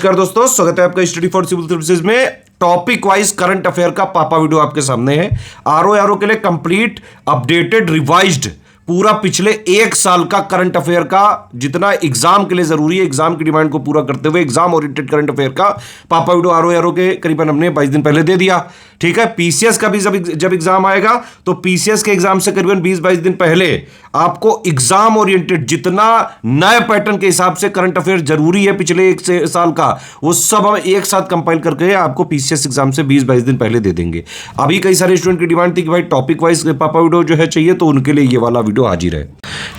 नमस्कार दोस्तों, स्वागत है आपका स्टडी फॉर सिविल सर्विसेज में। टॉपिक वाइज करंट अफेयर का पापा वीडियो आपके सामने है। आरओ के लिए कंप्लीट अपडेटेड रिवाइज्ड पूरा पिछले एक साल का करंट अफेयर का जितना एग्जाम के लिए जरूरी है, एग्जाम की डिमांड को पूरा करते हुए एग्जाम ओरिएंटेड करंट अफेयर का पापा वीडियो आरओ के करीबन हमने 22 दिन पहले दे दिया। ठीक है, पीसीएस का भी जब एग्जाम आएगा तो पीसीएस के एग्जाम से करीबन 20-22 दिन पहले आपको एग्जाम ओरिएंटेड जितना नए पैटर्न के हिसाब से करंट अफेयर जरूरी है पिछले एक साल का, वो सब हम एक साथ कंपाइल करके आपको पीसीएस एग्जाम से 20-22 दिन पहले दे देंगे। अभी कई सारे स्टूडेंट की डिमांड थी कि भाई टॉपिक वाइज पापा वीडियो जो है चाहिए, तो उनके लिए ये वाला वीडियो हाजिर है।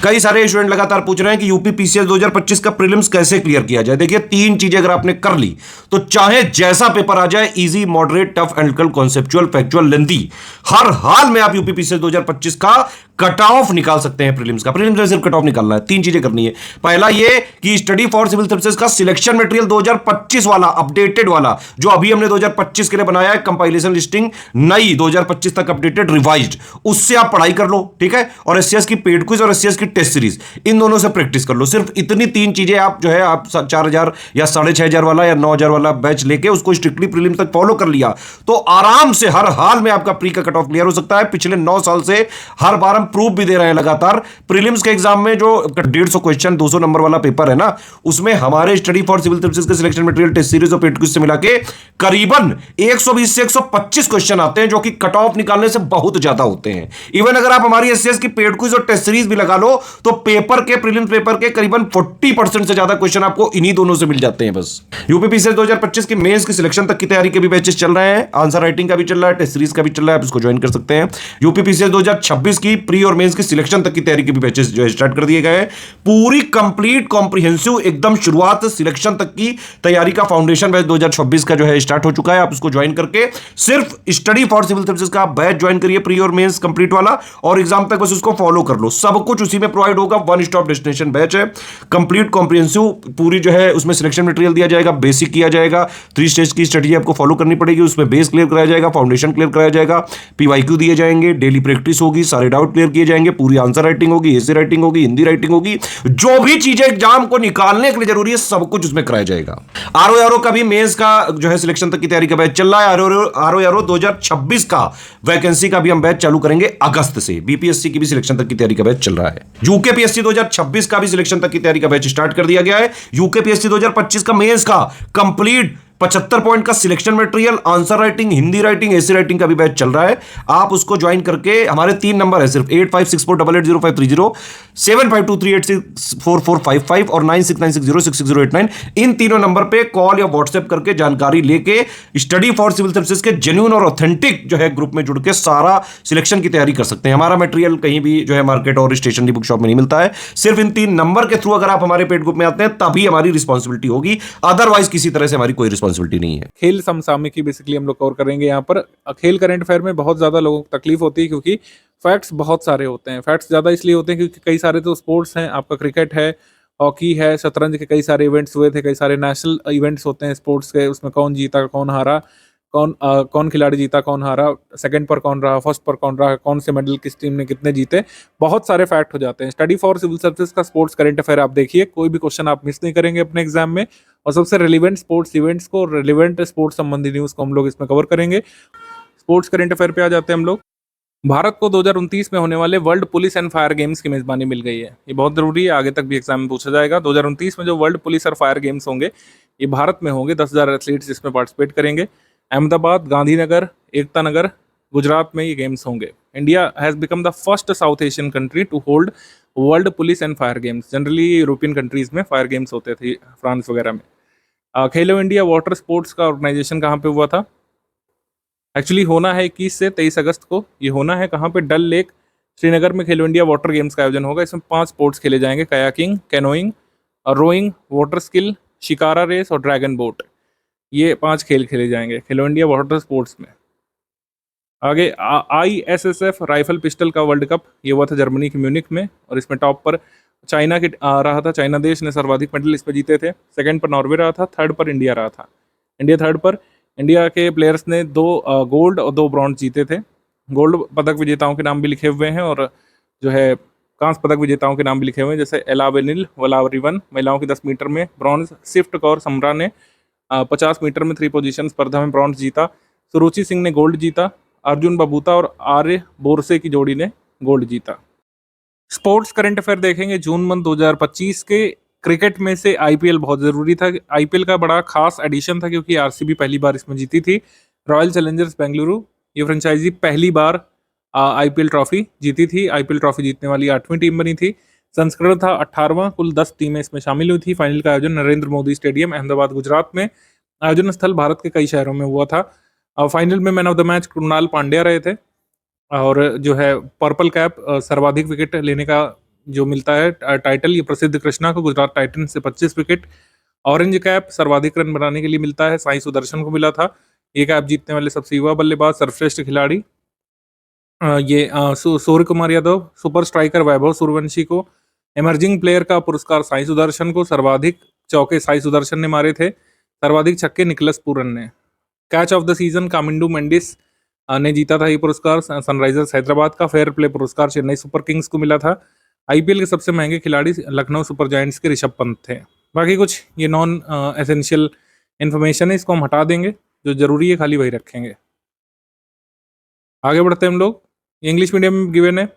कई सारे स्टूडेंट लगातार पूछ रहे हैं कि यूपी पीसीएस 2025 का प्रीलिम्स कैसे क्लियर किया जाए। देखिए, 3 चीजें अगर आपने कर ली तो चाहे जैसा पेपर आ जाए, easy, moderate, tough, analytical, conceptual, factual, lengthy, हर हाल में आप यूपी पीसीएस 2025 का कट ऑफ निकाल सकते हैं। प्रीलिम्स का, प्रीलिम्स में सिर्फ कट ऑफ निकालना है। 3 चीजें करनी है। पहला ये कि स्टडी फॉर सिविल सर्विसेज का सिलेक्शन मटेरियल 2025 वाला अपडेटेड वाला जो अभी हमने 2025 के लिए बनाया है, कंपाइलेशन लिस्टिंग नई 2025 तक अपडेटेड रिवाइज्ड, उससे आप पढ़ाई कर लो। ठीक है, और एससीएस की पेड क्विज और एससीएस की टेस्ट सीरीज, इन दोनों से प्रैक्टिस कर लो। सिर्फ इतनी 3 चीजें आप जो है आप 4000 या 6500 वाला या 9000 वाला बैच लेके उसको स्ट्रिक्टली प्रीलिम्स तक फॉलो कर लिया तो आराम से हर हाल में आपका प्री का कट ऑफ क्लियर हो सकता है। पिछले 9 साल से हर बार हम प्रूफ भी दे रहे हैं लगातार। प्रीलिम्स के एग्जाम में जो 150 क्वेश्चन 200 नंबर वाला पेपर है ना, उसमें हमारे स्टडी फॉर सिविल सर्विसेज के सिलेक्शन मटेरियल, टेस्ट सीरीज और पेड क्विज से मिला के करीबन 120 से 125 क्वेश्चन आते हैं, जो कि कट ऑफ निकालने से बहुत ज्यादा होते हैं। इवन अगर आप हमारी एससीएस की पेड क्विज और टेस्ट सीरीज भी लगा लो तो पेपर के, प्रीलिम्स पेपर के करीबन 40% से ज्यादा क्वेश्चन आपको इन्हीं दोनों से मिल जाते हैं बस। यूपी पीसीएस 2025 की मेंस की सिलेक्शन तक की तैयारी के भी बैचेस चल रहे हैं, आंसर राइटिंग का भी चल रहा है, टेस्ट सीरीज का भी चल रहा है, आप इसको ज्वाइन कर सकते हैं। यूपी पीसीएस 2026 की प्री और मेंस की सिलेक्शन तक की तैयारी के भी बैचेस जो है स्टार्ट कर दिए गए हैं। पूरी कंप्लीट कॉम्प्रिहेंसिव एकदम शुरुआत से सिलेक्शन तक की तैयारी का फाउंडेशन बैच 2026 का जो है स्टार्ट हो चुका है। आप उसको ज्वाइन करके सिर्फ स्टडी फॉर सिविल सर्विसेज का बैच ज्वाइन करिए, प्री और मेंस कंप्लीट वाला, और एग्जाम तक बस उसको फॉलो कर लो। सब कुछ उसी में प्रोवाइड होगा। वन स्टॉप डेस्टिनेशन बैच है, कंप्लीट कॉम्प्रिहेंसिव, पूरी जो है उसमें सिलेक्शन मटेरियल दिया जाएगा, बेसिक किया जाएगा, 3 स्टेज की स्ट्रेटजी आपको फॉलो करनी पड़ेगी। उसमें बेस क्लियर कराया जाएगा, फाउंडेशन क्लियर कराया जाएगा, पीवाईक्यू दिए जाएंगे, डेली प्रैक्टिस होगी, सारे डाउट क्लियर किए जाएंगे, पूरी आंसर राइटिंग होगी, एसे राइटिंग होगी, हिंदी राइटिंग होगी, जो भी चीजें एग्जाम को निकालने के लिए जरूरी है सब कुछ उसमें कराया जाएगा। आरओ का भी मेंस का जो है सिलेक्शन तक की तैयारी का बैच चल रहा है। आरओ 2026 का वैकेंसी का भी हम बैच चालू करेंगे अगस्त से। बीपीएससी की भी सिलेक्शन तक की तैयारी का बैच चल रहा है। यूकेपीएससी 2026 का भी सिलेक्शन तक की तैयारी का बैच स्टार्ट कर दिया गया है। यूकेपीएससी 2025 का मेंस का कंप्लीट 75 पॉइंट का selection material, answer writing, Hindi writing, essay writing का भी बैच चल रहा है। आप उसको ज्वाइन करके, हमारे 3 नंबर है सिर्फ 8564880530, 7523864455 और 9696066089, इन तीनों नंबर पे कॉल या व्हाट्सएप करके जानकारी लेके स्टडी फॉर सिविल सर्विसेज के जेन्युइन और ऑथेंटिक जो है ग्रुप में जुड़ के सारा सिलेक्शन की तैयारी कर सकते हैं। हमारा मटेरियल कहीं भी जो है मार्केट और स्टेशनरी बुक शॉप में नहीं मिलता है। सिर्फ इन 3 नंबर के थ्रू अगर आप हमारे पेड ग्रुप में आते हैं तभी हमारी रिस्पॉन्सिबिलिटी होगी, अदरवाइज किसी तरह से हमारी कोई रिस्पॉन्सिबिलिटी नहीं है। खेल समसामयिकी बेसिकली हम लोग कवर करेंगे यहाँ पर। खेल करंट अफेयर में बहुत ज़्यादा लोगों को तकलीफ होती है क्योंकि फैक्ट्स बहुत सारे होते हैं। फैक्ट्स ज़्यादा इसलिए होते हैं क्योंकि कई सारे तो स्पोर्ट्स हैं, आपका क्रिकेट है, हॉकी है, शतरंज के कई सारे इवेंट्स हुए थे, कई सारे नेशनल इवेंट्स होते हैं स्पोर्ट्स के। उसमें कौन जीता, कौन हारा, कौन खिलाड़ी जीता, कौन हारा, सेकंड पर कौन रहा, फर्स्ट पर कौन रहा, कौन से मेडल किस टीम ने कितने जीते, बहुत सारे फैक्ट हो जाते हैं। स्टडी फॉर सिविल सर्विसेज का स्पोर्ट्स करंट अफेयर आप देखिए, कोई भी क्वेश्चन आप मिस नहीं करेंगे अपने एग्जाम में, और सबसे रिलेवेंट स्पोर्ट्स इवेंट्स को, रिलेवेंट स्पोर्ट्स संबंधी न्यूज़ को हम लोग इसमें कवर करेंगे। स्पोर्ट्स करंट अफेयर पे आ जाते हैं हम लोग। भारत को 2029 में होने वाले world police and fire games की मेजबानी मिल गई है। ये बहुत जरूरी है, आगे तक भी एग्जाम में पूछा जाएगा। 2029 में जो वर्ल्ड पुलिस और फायर गेम्स होंगे ये भारत में होंगे। 10,000 एथलीट्स इसमें पार्टिसिपेट करेंगे। अहमदाबाद, गांधीनगर, एकता नगर, गुजरात में ये गेम्स होंगे। India has become the first South Asian country to hold world police and fire games. Generally European countries में फायर गेम्स होते थे, फ्रांस वगैरह में। खेलो इंडिया वाटर स्पोर्ट्स का ऑर्गेनाइजेशन कहाँ पे हुआ था? एक्चुअली होना है 21 से 23 अगस्त को। ये होना है कहाँ पे? डल लेक, श्रीनगर में खेलो इंडिया वाटर गेम्स का आयोजन होगा। इसमें 5 स्पोर्ट्स खेले जाएंगे: kayaking, canoeing, rowing, water skill, shikara race और ड्रैगन बोट। ये 5 खेल खेले जाएंगे खेलो इंडिया वाटर स्पोर्ट्स में। आगे ISSF राइफल पिस्टल का वर्ल्ड कप, ये हुआ था जर्मनी के म्यूनिक में, और इसमें टॉप पर चाइना के रहा था। चाइना देश ने सर्वाधिक मेडल इसमें जीते थे। सेकंड पर नॉर्वे रहा था, थर्ड पर इंडिया रहा था। इंडिया थर्ड पर। इंडिया के प्लेयर्स ने 2 गोल्ड और 2 ब्रॉन्ज जीते थे। गोल्ड पदक विजेताओं के नाम भी लिखे हुए हैं और जो है कांस्य पदक विजेताओं के नाम भी लिखे हुए हैं, जैसे एलावेनिल वलावरिवन महिलाओं की 10 मीटर में ब्रॉन्ज, सिफ्ट कौर समरा ने 50 मीटर में 3 पोजीशन स्पर्धा में ब्रॉन्ज जीता। सुरुचि सिंह ने गोल्ड जीता। अर्जुन बबूता और आर्य बोरसे की जोड़ी ने गोल्ड जीता। स्पोर्ट्स करंट अफेयर देखेंगे जून मंथ 2025 के। क्रिकेट में से आईपीएल बहुत ज़रूरी था। आईपीएल का बड़ा खास एडिशन था क्योंकि आरसीबी पहली बार इसमें जीती थी। रॉयल चैलेंजर्स बेंगलुरु ये फ्रेंचाइजी पहली बार आईपीएल ट्रॉफी जीती थी। आईपीएल ट्रॉफी जीतने वाली 8वीं टीम बनी थी। संस्करण था 18वां। कुल 10 टीमें इसमें शामिल हुई थी। फाइनल का आयोजन नरेंद्र मोदी स्टेडियम अहमदाबाद गुजरात में। आयोजन स्थल भारत के कई शहरों में हुआ था। फाइनल में man of the match Krunal Pandya रहे थे। और जो है पर्पल कैप सर्वाधिक विकेट लेने का जो मिलता है टाइटल, ये प्रसिद्ध कृष्णा को गुजरात टाइटंस से 25 विकेट। ऑरेंज कैप सर्वाधिक रन बनाने के लिए मिलता है, साई सुदर्शन को मिला था। ये कैप जीतने वाले सबसे युवा बल्लेबाज सर्वश्रेष्ठ खिलाड़ी सूर्य कुमार यादव। सुपर स्ट्राइकर वैभव सूर्यवंशी को। इमर्जिंग प्लेयर का पुरस्कार साई सुदर्शन को। सर्वाधिक चौके साई सुदर्शन ने मारे थे। सर्वाधिक छक्के निकलस पूरन ने। Catch of the season Kamindu Mendis ने जीता था ये पुरस्कार। सनराइजर्स हैदराबाद का। फेयर प्ले पुरस्कार चेन्नई सुपर किंग्स को मिला था। आईपीएल के सबसे महंगे खिलाड़ी लखनऊ सुपर जायंट्स के ऋषभ पंत थे। बाकी कुछ ये नॉन एसेंशियल इन्फॉर्मेशन है, इसको हम हटा देंगे। जो जरूरी है खाली वही रखेंगे। आगे बढ़ते हैं हम लोग। इंग्लिश मीडियम में गिवन है,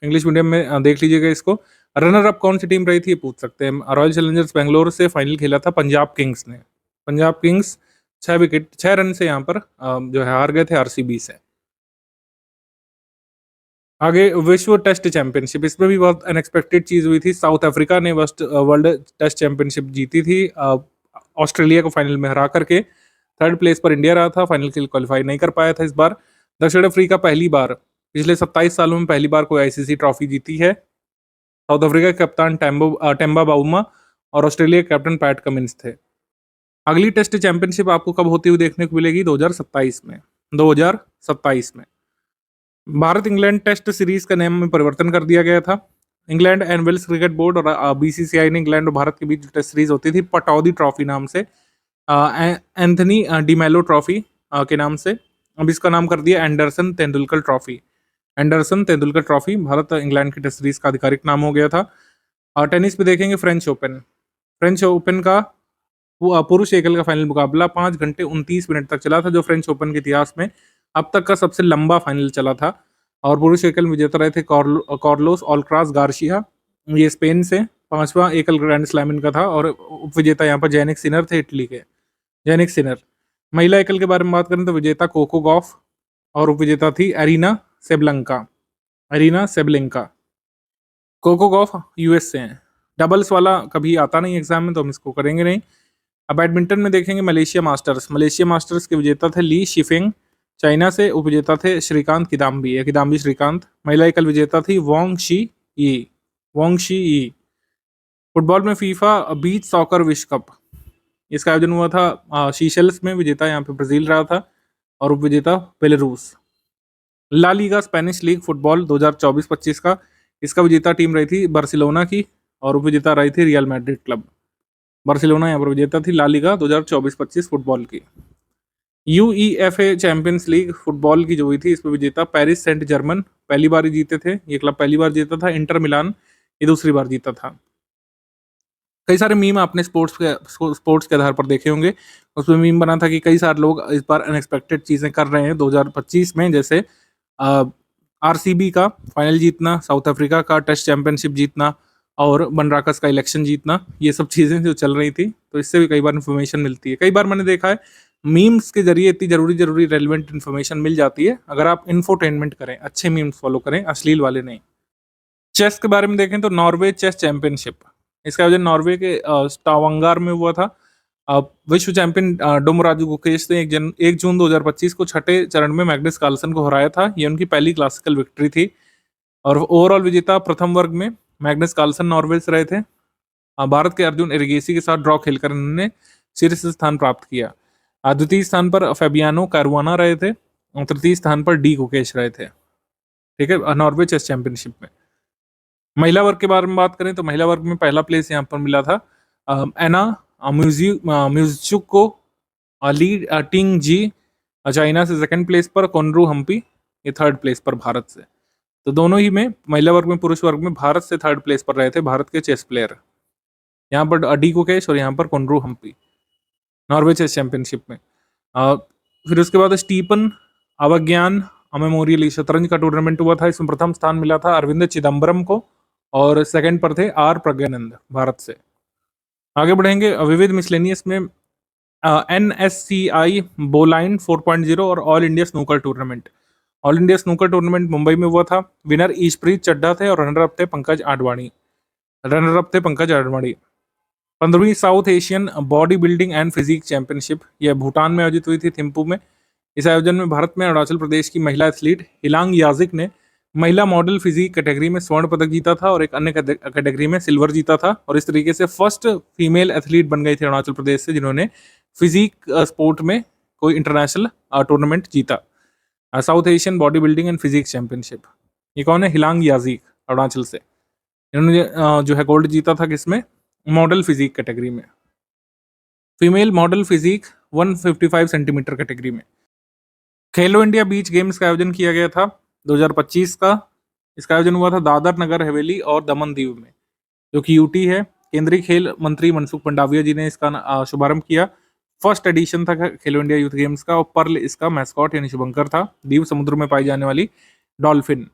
इंग्लिश मीडियम में देख लीजिएगा इसको। रनर अप कौन सी टीम रही थी ये पूछ सकते हैं। रॉयल चैलेंजर्स बेंगलोर से फाइनल खेला था पंजाब किंग्स ने। पंजाब किंग्स 6 रन से यहाँ पर जो है हार गए थे आरसीबी से। आगे विश्व टेस्ट चैंपियनशिप, इसमें भी बहुत अनएक्सपेक्टेड चीज हुई थी। साउथ अफ्रीका ने वर्ल्ड टेस्ट चैंपियनशिप जीती थी ऑस्ट्रेलिया को फाइनल में हरा करके। 3rd प्लेस पर इंडिया रहा था, फाइनल के लिए क्वालिफाई नहीं कर पाया था इस बार। दक्षिण अफ्रीका पहली बार पिछले 27 सालों में पहली बार कोई आईसीसी ट्रॉफी जीती है। साउथ अफ्रीका के कप्तान टेम्बा बाउमा और ऑस्ट्रेलिया के कैप्टन पैट कमिंस थे। अगली टेस्ट चैंपियनशिप आपको कब होती हुई देखने को मिलेगी? 2027 में। 2027 में भारत इंग्लैंड टेस्ट सीरीज का नाम में परिवर्तन कर दिया गया था। England and Wales cricket board और बीसीसीआई ने इंग्लैंड और भारत के बीच टेस्ट सीरीज होती थी पटौदी ट्रॉफी नाम से, एंथनी डिमेलो ट्रॉफी के नाम से, अब इसका नाम कर दिया Anderson Tendulkar trophy. Anderson Tendulkar trophy Bharat England की टेस्ट सीरीज का आधिकारिक नाम हो गया था। और टेनिस पे देखेंगे फ्रेंच ओपन। फ्रेंच ओपन का पुरुष एकल का फाइनल मुकाबला 5 घंटे 29 मिनट तक चला था, जो फ्रेंच ओपन के इतिहास में अब तक का सबसे लंबा फाइनल चला था। और पुरुष एकल विजेता रहे थे कार्लोस अल्काराज गार्सिया, ये स्पेन से। 5वां एकल ग्रैंड स्लैम इनका था। और उप विजेता यहाँ पर जैनिक सिनर थे, इटली के जैनिक सिनर। महिला एकल के बारे में बात करें तो विजेता कोको गॉफ और उप विजेता थी एरिना सेबलेंका। कोको गॉफ यूएस से हैं। डबल्स वाला कभी आता नहीं एग्जाम में, तो हम इसको करेंगे नहीं। अब बैडमिंटन में देखेंगे मलेशिया मास्टर्स के विजेता थे ली शिफेंग, चाइना से। उपविजेता थे श्रीकांत किदाम्बी श्रीकांत। महिला एकल विजेता थी वोंग शी ई। फुटबॉल में फीफा बीच सॉकर विश्व कप, इसका आयोजन हुआ था शीशेल्स में। विजेता यहाँ पे ब्राजील रहा था और उपविजेता Belarus. La Liga Spanish league football 2024-25 का, इसका विजेता टीम रही थी बार्सिलोना की और उपविजेता रही थी रियल मैड्रिड क्लब। बार्सिलोना यहाँ पर विजेता थी ला लीगा 2024-25 फुटबॉल की। यूईएफए चैंपियंस लीग फुटबॉल की जो हुई थी, इसमें विजेता पेरिस सेंट जर्मन पहली बार ही जीते थे, ये क्लब पहली बार जीता था। इंटर मिलान ये दूसरी बार जीता था। कई सारे मीम आपने स्पोर्ट्स के आधार पर देखे होंगे। उसमें मीम बना था कि कई सारे लोग इस बार अनएक्सपेक्टेड चीज़ें कर रहे हैं 2025 में, जैसे आरसीबी का फाइनल जीतना, साउथ अफ्रीका का टेस्ट चैंपियनशिप जीतना और बनराकस का इलेक्शन जीतना, ये सब चीज़ें जो चल रही थी। तो इससे भी कई बार इन्फॉर्मेशन मिलती है। कई बार मैंने देखा है मीम्स के जरिए इतनी जरूरी रेलिवेंट इन्फॉर्मेशन मिल जाती है, अगर आप इन्फोटेनमेंट करें, अच्छे मीम्स फॉलो करें, अश्लील वाले नहीं। चेस के बारे में देखें तो नॉर्वे चेस चैंपियनशिप, इसका आयोजन नॉर्वे के स्टावांगार में हुआ था। विश्व चैंपियन डोमराजू गुकेश ने 1 जून 2025 को छठे चरण में मैग्नस कार्लसन को हराया था। ये उनकी पहली क्लासिकल विक्ट्री थी। और ओवरऑल विजेता प्रथम वर्ग में मैग्नस कार्लसन नॉर्वे से रहे थे। भारत के अर्जुन एरिगेसी के साथ ड्रॉ खेलकर इन्होंने शीर्ष स्थान प्राप्त किया। द्वितीय स्थान पर फेबियानो कैरुआना रहे थे और तृतीय स्थान पर डी गुकेश रहे थे। ठीक है, नॉर्वे चेस चैंपियनशिप में। महिला वर्ग के बारे में बात करें तो महिला वर्ग में पहला प्लेस यहाँ पर मिला था एना म्यूजिको ली टिंग जी चाइना से। सेकंड प्लेस पर कोनरू हम्पी, ये 3rd प्लेस पर भारत से। तो दोनों ही में महिला वर्ग में पुरुष वर्ग में भारत से 3rd प्लेस पर रहे थे भारत के चेस प्लेयर। यहाँ पर डी गुकेश और यहाँ पर Koneru Humpy. Norway chess championship में। अ, फिर उसके बाद स्टीफन अवज्ञान मेमोरियल शतरंज का टूर्नामेंट हुआ था। इसमें प्रथम स्थान मिला था अरविंद चिदम्बरम को और सेकंड पर थे आर प्रज्ञानंद भारत से। आगे बढ़ेंगे विविध मिसलेनियस में एनएससीआई बोलाइन 4.0 और all India snooker tournament. All India snooker tournament Mumbai में हुआ था। विनर ईशप्रीत चड्ढा थे और रनर अप थे पंकज आडवाणी। 15वीं South Asian body building and physique championship यह भूटान में आयोजित हुई थी, थिम्पू में। इस आयोजन में भारत में अरुणाचल प्रदेश की महिला एथलीट हिलांग याजिक ने महिला मॉडल फिजिक कैटेगरी में स्वर्ण पदक जीता था और एक अन्य कैटेगरी में सिल्वर जीता था, और इस तरीके से फर्स्ट फीमेल एथलीट बन गई थी अरुणाचल प्रदेश से जिन्होंने फिजिक स्पोर्ट में कोई इंटरनेशनल टूर्नामेंट जीता। South Asian body building and physique championship, ये कौन है? हिलांग याजिक, अरुणाचल से। इन्होंने जो है गोल्ड जीता था किसमें? मॉडल फिजिक कैटेगरी में, female model physique 155 centimetre category में। खेलो इंडिया बीच गेम्स का आयोजन किया गया था 2025 का। इसका आयोजन हुआ था दादर नगर हवेली और दमन दीव में, जो कि यूटी है। केंद्रीय खेल मंत्री मनसुख मंडाविया जी ने इसका शुभारंभ किया। फर्स्ट एडिशन था खेलो इंडिया यूथ गेम्स का और पर्ल इसका मैस्कॉट यानी शुभंकर था, दीव समुद्र में पाई जाने वाली डॉल्फिन।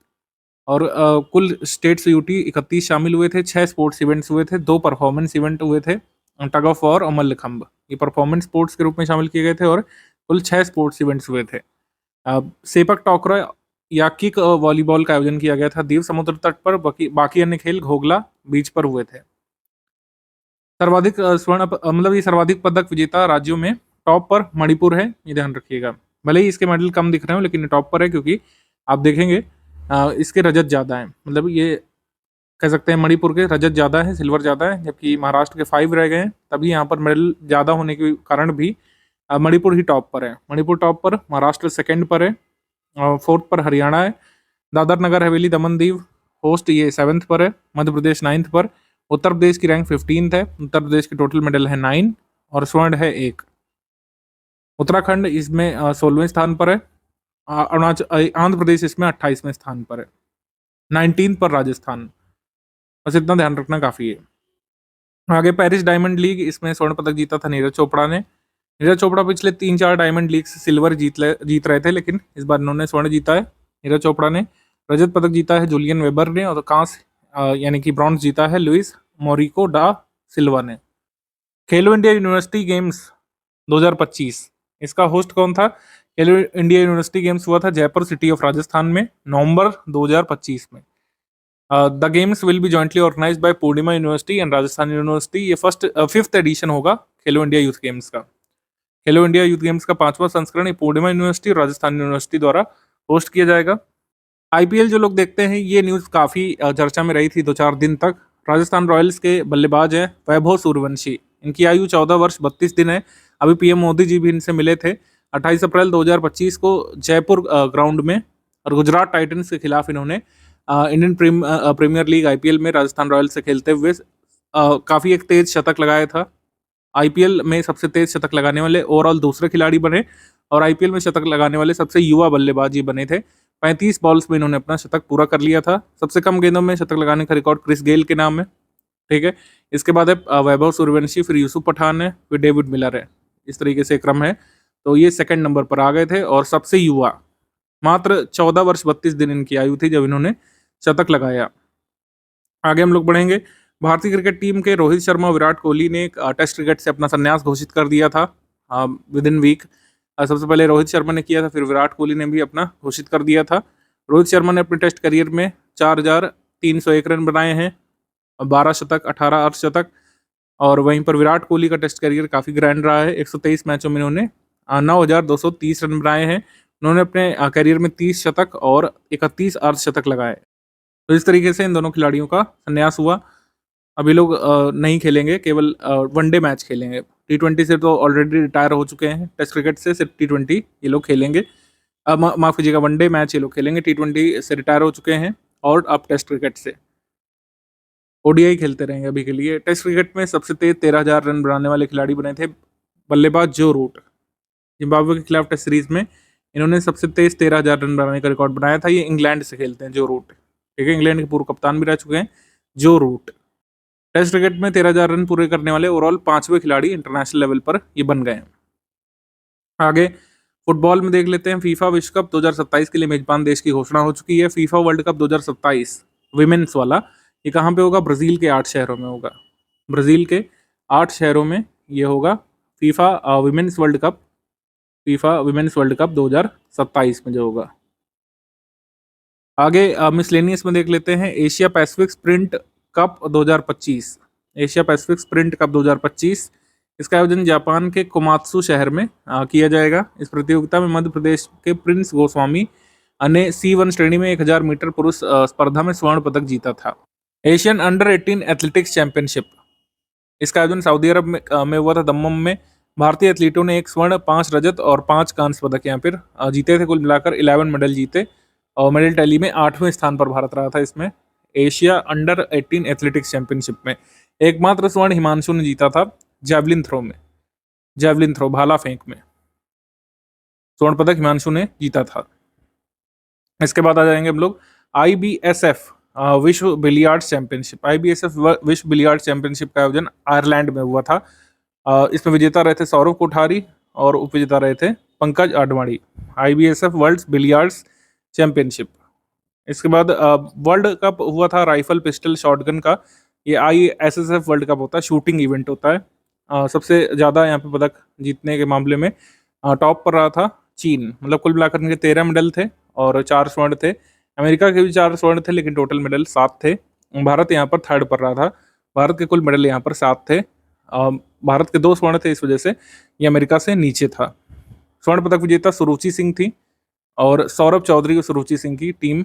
और कुल स्टेट्स यूटी 31 शामिल हुए थे। 6 स्पोर्ट्स इवेंट्स हुए थे, 2 परफॉर्मेंस इवेंट हुए थे, टग ऑफ वॉर और मल्लखंब, ये परफॉर्मेंस स्पोर्ट्स के रूप में शामिल किए गए थे, और कुल 6 स्पोर्ट्स इवेंट्स हुए थे। सेपक टॉकरा या किक वॉलीबॉल का आयोजन किया गया था दीव समुद्र तट पर। बाकी अन्य खेल घोगला बीच पर हुए थे। सर्वाधिक मतलब ये सर्वाधिक पदक विजेता राज्यों में टॉप पर मणिपुर है, ये ध्यान रखिएगा। भले ही इसके मेडल कम दिख रहे हो लेकिन ये टॉप पर है, क्योंकि आप देखेंगे इसके रजत ज़्यादा है, मतलब ये कह सकते हैं मणिपुर के रजत ज़्यादा है, सिल्वर ज़्यादा है, जबकि महाराष्ट्र के 5 रह गए हैं। तभी यहाँ पर मेडल ज़्यादा होने के कारण भी मणिपुर ही टॉप पर है। मणिपुर टॉप पर, महाराष्ट्र सेकंड पर है, 4th पर हरियाणा है, दादर नगर हवेली दमन दीव होस्ट ये 7th पर है, मध्य प्रदेश 9th पर, उत्तर प्रदेश की रैंक 15th है। उत्तर प्रदेश के टोटल मेडल है 9 और स्वर्ण है 1। उत्तराखंड इसमें 16वें स्थान पर है। आंध्र प्रदेश इसमें 28वें स्थान पर है। 19th पर राजस्थान। बस इतना ध्यान रखना काफ़ी है। आगे पेरिस डायमंड लीग, इसमें स्वर्ण पदक जीता था नीरज चोपड़ा ने। नीरज चोपड़ा पिछले 3-4 डायमंड लीग से सिल्वर जीत रहे थे, लेकिन इस बार इन्होंने स्वर्ण जीता है नीरज चोपड़ा ने। रजत पदक जीता है जूलियन वेबर ने, और कांस्य यानी कि ब्रॉन्ज जीता है लुइस मोरिको डा सिल्वा ने। खेलो इंडिया यूनिवर्सिटी गेम्स 2025, इसका होस्ट कौन था? खेलो इंडिया यूनिवर्सिटी गेम्स हुआ था जयपुर सिटी ऑफ राजस्थान में नवंबर 2025 में। The games will be jointly organised by Purnima university and Rajasthan university. ये 5th एडिशन होगा खेलो इंडिया यूथ गेम्स का। खेलो इंडिया यूथ गेम्स का 5वां संस्करण पूर्णिमा यूनिवर्सिटी और राजस्थान यूनिवर्सिटी द्वारा होस्ट किया जाएगा। आईपीएल जो लोग देखते हैं, ये न्यूज़ काफ़ी चर्चा में रही थी 2-4 दिन तक। राजस्थान रॉयल्स के बल्लेबाज हैं वैभव सूर्यवंशी, इनकी आयु 14 वर्ष 32 दिन है। अभी पीएम मोदी जी भी इनसे मिले थे 28 अप्रैल 2025 को जयपुर ग्राउंड में, और गुजरात टाइटंस के खिलाफ इन्होंने इंडियन प्रीमियर लीग आईपीएल में राजस्थान रॉयल्स से खेलते हुए काफ़ी एक तेज शतक लगाया था। आईपीएल में सबसे तेज शतक लगाने वाले ओवरऑल दूसरे खिलाड़ी बने, और आईपीएल में शतक लगाने वाले सबसे युवा बल्लेबाज ये बने थे। 35 बॉल्स में इन्होंने अपना शतक पूरा कर लिया था। सबसे कम गेंदों में शतक लगाने का रिकॉर्ड क्रिस गेल के नाम है, ठीक है। इसके बाद है वैभव सूर्यवंशी, फिर यूसुफ पठान है, फिर डेविड मिलर है। इस तरीके से क्रम है। तो ये सेकंड नंबर पर आ गए थे, और सबसे युवा, मात्र 14 वर्ष 32 दिन इनकी आयु थी जब इन्होंने शतक लगाया। आगे हम लोग बढ़ेंगे। भारतीय क्रिकेट टीम के रोहित शर्मा और विराट कोहली ने टेस्ट क्रिकेट से अपना संन्यास घोषित कर दिया था विद इन वीक। सबसे पहले रोहित शर्मा ने किया था, फिर विराट कोहली ने भी अपना घोषित कर दिया था। रोहित शर्मा ने अपने टेस्ट करियर में 4,301 रन बनाए हैं, 12 शतक, 18 अर्धशतक, और वहीं पर विराट कोहली का टेस्ट करियर काफ़ी ग्रैंड रहा है। 123 मैचों में उन्होंने 9,230 रन बनाए हैं। उन्होंने अपने करियर में 30 शतक और 31 अर्धशतक लगाए। तो इस तरीके से इन दोनों खिलाड़ियों का संन्यास हुआ। अभी लोग नहीं खेलेंगे, केवल वनडे मैच खेलेंगे। T20 से तो ऑलरेडी रिटायर हो चुके हैं, टेस्ट क्रिकेट से सिर्फ T20 ये लोग खेलेंगे। माफ़ कीजिएगा, वनडे मैच ये लोग खेलेंगे। T20 से रिटायर हो चुके हैं, और अब टेस्ट क्रिकेट से ओडीआई खेलते रहेंगे अभी के लिए। टेस्ट क्रिकेट में सबसे तेज 13,000 रन बनाने वाले खिलाड़ी बने थे बल्लेबाज जो रूट। जिम्बाब्वे के खिलाफ टेस्ट सीरीज में इन्होंने सबसे तेज 13,000 रन बनाने का रिकॉर्ड बनाया था। ये इंग्लैंड से खेलते हैं जो रूट, ठीक है। इंग्लैंड के पूर्व कप्तान भी रह चुके हैं जो रूट। टेस्ट क्रिकेट में 13,000 रन पूरे करने वाले ओवरऑल 5वें खिलाड़ी इंटरनेशनल लेवल पर ये बन गए हैं। आगे फुटबॉल में देख लेते हैं। फीफा विश्व कप 2027 के लिए मेजबान देश की घोषणा हो चुकी है। फीफा वर्ल्ड कप 2027 विमेन्स वाला, ये कहाँ पे होगा? ब्राजील के 8 शहरों में होगा। ब्राजील के 8 शहरों में ये होगा FIFA women's world cup. FIFA women's world cup 2027 में जो होगा। आगे मिसलेनियस में देख लेते हैं। Asia Pacific sprint cup 2025। Asia Pacific sprint cup 2025, इसका आयोजन जापान के कोमात्सु शहर में किया जाएगा। इस प्रतियोगिता में मध्य प्रदेश के प्रिंस गोस्वामी ने C1 श्रेणी में 1000 मीटर पुरुष स्पर्धा में स्वर्ण पदक जीता था। एशियन अंडर 18 एथलेटिक्स चैंपियनशिप, इसका आयोजन सऊदी अरब में हुआ था, दम्मम में। भारतीय एथलीटों ने 1 स्वर्ण, 5 रजत और 5 कांस्य पदक यहाँ पर जीते थे। कुल मिलाकर 11 मेडल जीते और मेडल टैली में 8वें स्थान पर भारत रहा था इसमें, एशिया अंडर 18 एथलेटिक्स चैंपियनशिप में। एकमात्र स्वर्ण हिमांशु ने जीता था जैवलिन थ्रो में, जैवलिन थ्रो भाला फेंक में स्वर्ण पदक हिमांशु ने जीता था। इसके बाद आ जाएंगे हम लोग IBSF विश्व बिलियर्ड्स चैंपियनशिप। IBSF विश्व बिलियर्ड्स चैंपियनशिप का आयोजन आयरलैंड में हुआ था। इसमें विजेता रहे थे सौरव कोठारी और उपविजेता रहे थे Pankaj Advani. IBSF world billiards championship. इसके बाद वर्ल्ड कप हुआ था राइफल पिस्टल शॉटगन का। ये ISSF वर्ल्ड कप होता है, शूटिंग इवेंट होता है। सबसे ज़्यादा यहाँ पे पदक जीतने के मामले में टॉप पर रहा था चीन। मतलब कुल मिलाकर इनके 13 मेडल थे और 4 स्वर्ण थे। अमेरिका के भी 4 स्वर्ण थे, लेकिन टोटल मेडल 7 थे। भारत यहाँ पर थर्ड पर रहा था। भारत के कुल मेडल यहाँ पर 7 थे। भारत के 2 स्वर्ण थे, इस वजह से ये अमेरिका से नीचे था। स्वर्ण पदक विजेता सुरुचि सिंह थी और सौरभ चौधरी और सुरुचि सिंह की टीम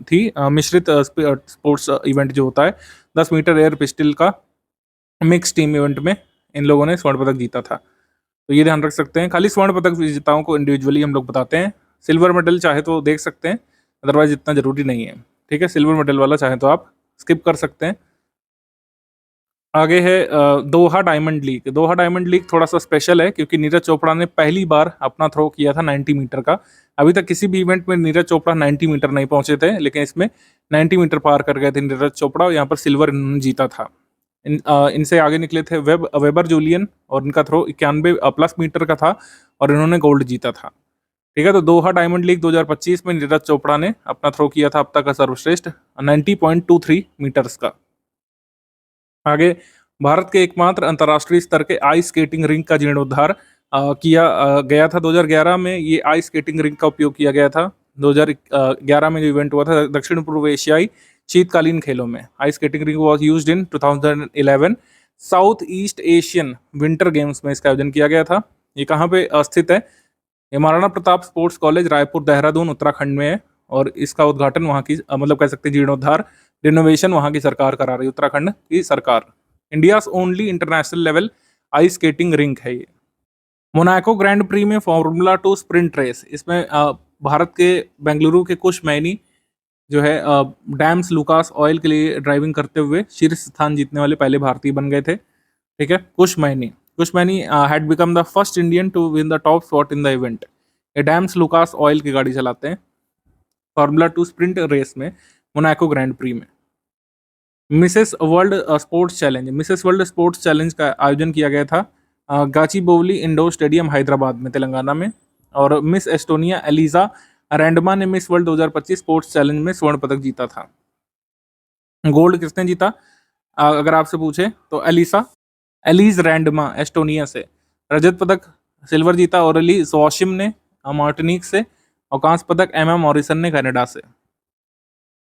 थी। मिश्रित स्पोर्ट्स इवेंट जो होता है 10 मीटर एयर पिस्टल का मिक्स टीम इवेंट में इन लोगों ने स्वर्ण पदक जीता था। तो ये ध्यान रख सकते हैं। खाली स्वर्ण पदक विजेताओं को इंडिविजुअली हम लोग बताते हैं। सिल्वर मेडल चाहे तो देख सकते हैं, अदरवाइज इतना जरूरी नहीं है। ठीक है, सिल्वर मेडल वाला चाहे तो आप स्किप कर सकते हैं। आगे है दोहा डायमंड लीग। दोहा डायमंड लीग थोड़ा सा स्पेशल है क्योंकि नीरज चोपड़ा ने पहली बार अपना थ्रो किया था 90 मीटर का। अभी तक किसी भी इवेंट में नीरज चोपड़ा 90 मीटर नहीं पहुंचे थे, लेकिन इसमें 90 मीटर पार कर गए थे नीरज चोपड़ा। यहाँ पर सिल्वर इन्होंने जीता था। इनसे आगे निकले थे वेबर जूलियन और इनका थ्रो 91 प्लस मीटर का था और इन्होंने गोल्ड जीता था। ठीक है, तो दोहा डायमंड लीग 2025 में नीरज चोपड़ा ने अपना थ्रो किया था अब तक का सर्वश्रेष्ठ 90.23 मीटर्स का। आगे भारत के एकमात्र अंतर्राष्ट्रीय स्तर के आइस स्केटिंग रिंक का जीर्णोद्धार किया गया था 2011 में। ये आइस स्केटिंग रिंक का उपयोग किया गया था 2011 में जो इवेंट हुआ था दक्षिण पूर्व एशियाई शीतकालीन खेलों में। Ice skating rink was used in 2011 south east Asian winter games में इसका आयोजन किया गया था। ये कहाँ पे स्थित है? ये महाराणा प्रताप स्पोर्ट्स कॉलेज रायपुर देहरादून उत्तराखंड में है और इसका उद्घाटन वहाँ की मतलब कह सकते हैं जीर्णोद्धार रिनोवेशन वहाँ की सरकार करा रही है, उत्तराखंड की सरकार। India only international level ice skating rink है ये। मोनाको ग्रैंड प्री में फॉर्मूला 2 स्प्रिंट रेस, इसमें भारत के बेंगलुरु के कुश मैनी जो है डैम्स लुकास ऑयल के लिए ड्राइविंग करते हुए शीर्ष स्थान जीतने वाले पहले भारतीय बन गए थे। ठीक है, Kush Maini had become the first Indian to win the top spot in the event. ये डैम्स लुकास ऑयल की गाड़ी चलाते हैं फॉर्मूला 2 स्प्रिंट रेस में मोनाको ग्रैंड प्री में। Mrs World Sports Challenge, Mrs World Sports Challenge का आयोजन किया गया था गाचीबोवली इंडोर स्टेडियम हैदराबाद में तेलंगाना में। और मिस एस्टोनिया एलिजा रैंडमा ने मिस वर्ल्ड 2025 स्पोर्ट्स चैलेंज में स्वर्ण पदक जीता था। गोल्ड किसने जीता अगर आपसे पूछे तो एलिज रैंडमा एस्टोनिया से। रजत पदक सिल्वर जीता और एली जोशिम ने मार्टिनिक से और कांस्य पदक एमा मॉरिसन ने कनाडा से।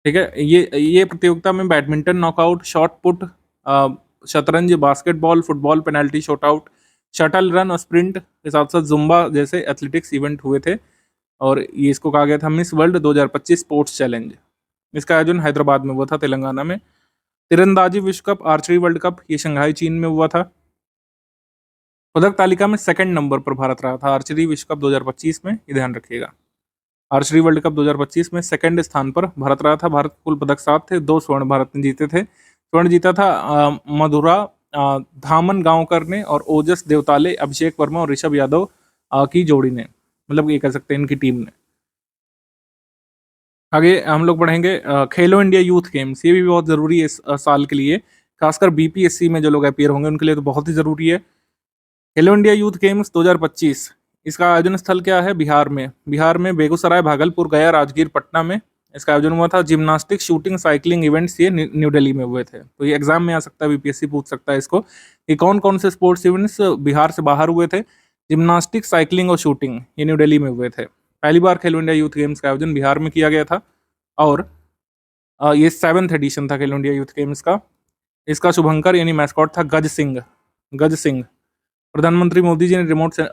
ठीक है, ये प्रतियोगिता में बैडमिंटन नॉकआउट, शॉट पुट, शतरंज, basketball, football, penalty shootout, shuttle run और स्प्रिंट के साथ साथ जुम्बा जैसे एथलेटिक्स इवेंट हुए थे। और ये इसको कहा गया था मिस वर्ल्ड 2025 स्पोर्ट्स चैलेंज। इसका आयोजन हैदराबाद में हुआ था तेलंगाना में। तीरंदाजी विश्व कप, आर्चरी वर्ल्ड कप, ये शंघाई चीन में हुआ था। पदक तालिका में 2nd नंबर पर भारत रहा था आर्चरी विश्व कप 2025 में, ये ध्यान रखिएगा। आर्चरी वर्ल्ड कप 2025 में 2nd स्थान पर भारत रहा था। भारत कुल पदक 7 थे, 2 स्वर्ण भारत ने जीते थे। स्वर्ण जीता था मधुरा धामन गांवकर ने और ओजस देवताले, अभिषेक वर्मा और ऋषभ यादव की जोड़ी ने, मतलब ये कह सकते हैं इनकी टीम ने। आगे हम लोग बढ़ेंगे खेलो इंडिया यूथ गेम्स, ये भी बहुत ज़रूरी है इस साल के लिए। खासकर बीपीएससी में जो लोग अपीयर होंगे उनके लिए तो बहुत ही ज़रूरी है। खेलो इंडिया यूथ गेम्स 2025, इसका आयोजन स्थल क्या है? बिहार में। बिहार में बेगूसराय, भागलपुर, गया, राजगीर, पटना में इसका आयोजन हुआ था। जिम्नास्टिक, शूटिंग, साइकिलिंग इवेंट्स ये न्यू दिल्ली में हुए थे। तो ये एग्जाम में आ सकता है, बीपीएससी पूछ सकता है इसको कि कौन कौन से स्पोर्ट्स इवेंट्स बिहार से बाहर हुए थे। जिम्नास्टिक, साइकिलिंग और शूटिंग ये न्यू दिल्ली में हुए थे। पहली बार खेलो इंडिया यूथ गेम्स का आयोजन बिहार में किया गया था और ये 7th एडिशन था खेलो इंडिया यूथ गेम्स का। इसका शुभंकर यानी मैस्कॉट था गज सिंह। गज सिंह। प्रधानमंत्री मोदी जी ने रिमोट से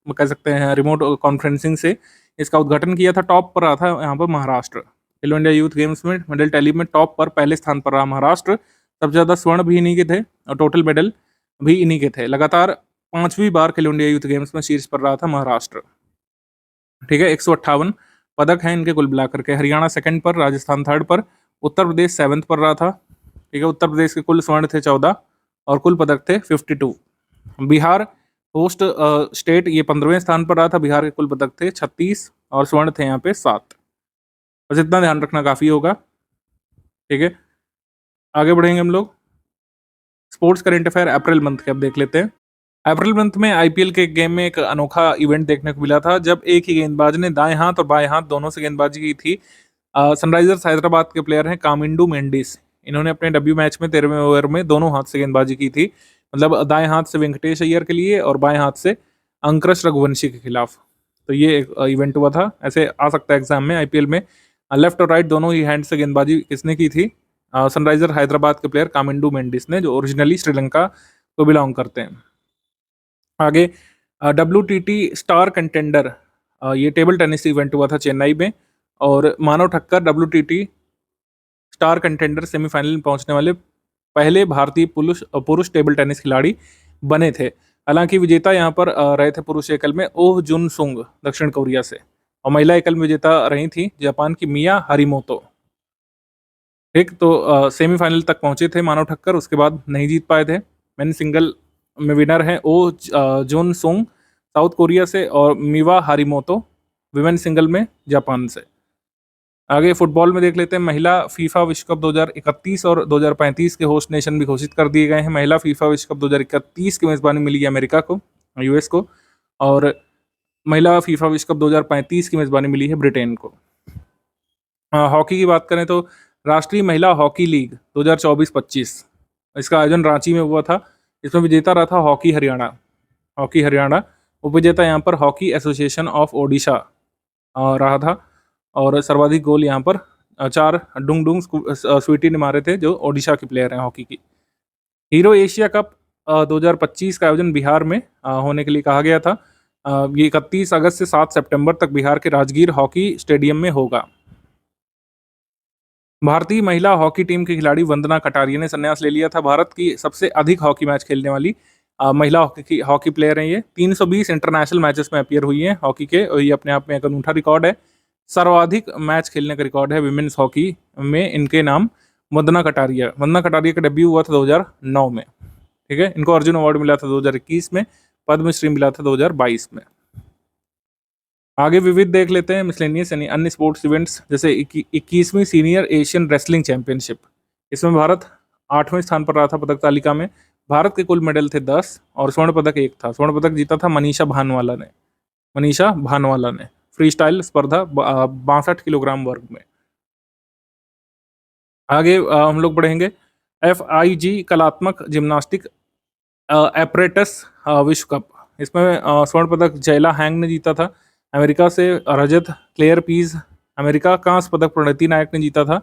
कह सकते हैं रिमोट कॉन्फ्रेंसिंग से इसका उद्घाटन किया था। टॉप पर रहा था यहाँ पर महाराष्ट्र। खेलो इंडिया यूथ गेम्स में मेडल टैली में टॉप पर पहले स्थान पर रहा महाराष्ट्र। सबसे ज़्यादा स्वर्ण भी इन्हीं के थे और टोटल मेडल भी इन्हीं के थे। लगातार 5वीं बार खेलो इंडिया यूथ गेम्स में शीर्ष पर रहा था महाराष्ट्र। ठीक है, 158 पदक हैं इनके कुल मिलाकर के। हरियाणा सेकंड पर, राजस्थान थर्ड पर, उत्तर प्रदेश 7th पर रहा था। ठीक है, उत्तर प्रदेश के कुल स्वर्ण थे 14 और कुल पदक थे 52। बिहार होस्ट स्टेट ये 15वें स्थान पर रहा था। बिहार के कुल पदक थे 36 और स्वर्ण थे यहाँ पे 7। बस इतना ध्यान रखना काफ़ी होगा। ठीक है, आगे बढ़ेंगे हम लोग। Sports current affair April month के अब देख लेते हैं। अप्रैल मंथ में आईपीएल के गेम में एक अनोखा इवेंट देखने को मिला था जब एक ही गेंदबाज ने दाएं हाथ और बाएं हाथ दोनों से गेंदबाजी की थी। सनराइजर्स हैदराबाद के प्लेयर हैं कामिंडू मेंडिस। इन्होंने अपने डब्ल्यू मैच में 13वें ओवर में दोनों हाथ से गेंदबाजी की थी। मतलब दाएं हाथ से वेंकटेश अय्यर के लिए और बाएं हाथ से अंकुश रघुवंशी के खिलाफ। तो ये एक इवेंट हुआ था। ऐसे आ सकता है एग्जाम में आईपीएल में। लेफ्ट और राइट दोनों ही हैंड से गेंदबाजी किसने की थी? सनराइजर हैदराबाद के प्लेयर कामिंडू मेंडिस ने, जो ओरिजिनली श्रीलंका को बिलोंग करते हैं। आगे WTT स्टार कंटेंडर, ये टेबल टेनिस इवेंट हुआ था चेन्नई में और Manav Thakkar WTT star contender semifinal में पहुंचने वाले पहले भारतीय पुरुष टेबल टेनिस खिलाड़ी बने थे। हालांकि विजेता यहाँ पर रहे थे पुरुष एकल में ओह जुन सुंग दक्षिण कोरिया से, और महिला एकल में विजेता रही थी जापान की मिया हरिमोतो। ठीक, तो सेमीफाइनल तक पहुंचे थे मानव ठक्कर, उसके बाद नहीं जीत पाए थे। मेन सिंगल में विनर हैं ओह जुन सुंग साउथ कोरिया से और मिवा हारिमोतो विमेन सिंगल में जापान से। आगे फुटबॉल में देख लेते हैं। महिला फीफा विश्व कप 2031 और 2035 के होस्ट नेशन भी घोषित कर दिए गए हैं। महिला फीफा विश्व कप 2031 की मेज़बानी मिली है अमेरिका को, यूएस को, और महिला फीफा विश्व कप 2035 की मेज़बानी मिली है ब्रिटेन को। हॉकी की बात करें तो राष्ट्रीय महिला हॉकी लीग 2024-25 इसका आयोजन रांची में हुआ था। इसमें विजेता रहा था हॉकी हरियाणा। उपविजेता यहाँ पर हॉकी एसोसिएशन ऑफ ओडिशा रहा था और सर्वाधिक गोल यहाँ पर 4 डुंगडुंग स्वीटी ने मारे थे, जो ओडिशा के प्लेयर हैं हॉकी की। हीरो एशिया कप 2025 का आयोजन बिहार में होने के लिए कहा गया था। ये 31 अगस्त से 7 सितंबर तक बिहार के राजगीर हॉकी स्टेडियम में होगा। भारतीय महिला हॉकी टीम की खिलाड़ी वंदना कटारिया ने संन्यास ले लिया था। भारत की सबसे अधिक हॉकी मैच खेलने वाली महिला हॉकी प्लेयर हैं ये। 320 इंटरनेशनल मैचेस में अपीयर हुई हैं हॉकी के, और ये अपने आप में एक अनूठा रिकॉर्ड है। सर्वाधिक मैच खेलने का रिकॉर्ड है विमेंस हॉकी में इनके नाम वंदना कटारिया का डेब्यू हुआ था 2009 में। ठीक है, इनको अर्जुन अवार्ड मिला था 2021 में, पद्मश्री मिला था 2022 में। आगे विविध देख लेते हैं, मिसलेनियस यानी अन्य स्पोर्ट्स इवेंट्स, जैसे 21वीं सीनियर एशियन रेसलिंग चैंपियनशिप। इसमें भारत 8वें स्थान पर रहा था पदक तालिका में। भारत के कुल मेडल थे 10 और स्वर्ण पदक 1 था। स्वर्ण पदक जीता था मनीषा भानवाला ने फ्री स्टाइल स्पर्धा 62 किलोग्राम वर्ग में। आगे हम लोग बढ़ेंगे। FIG कलात्मक जिम्नास्टिक एपरेटस विश्व कप, इसमें स्वर्ण पदक जयला हैंग ने जीता था अमेरिका से। रजत क्लेयर पीज अमेरिका। कांस्य पदक प्रणति नायक ने जीता था।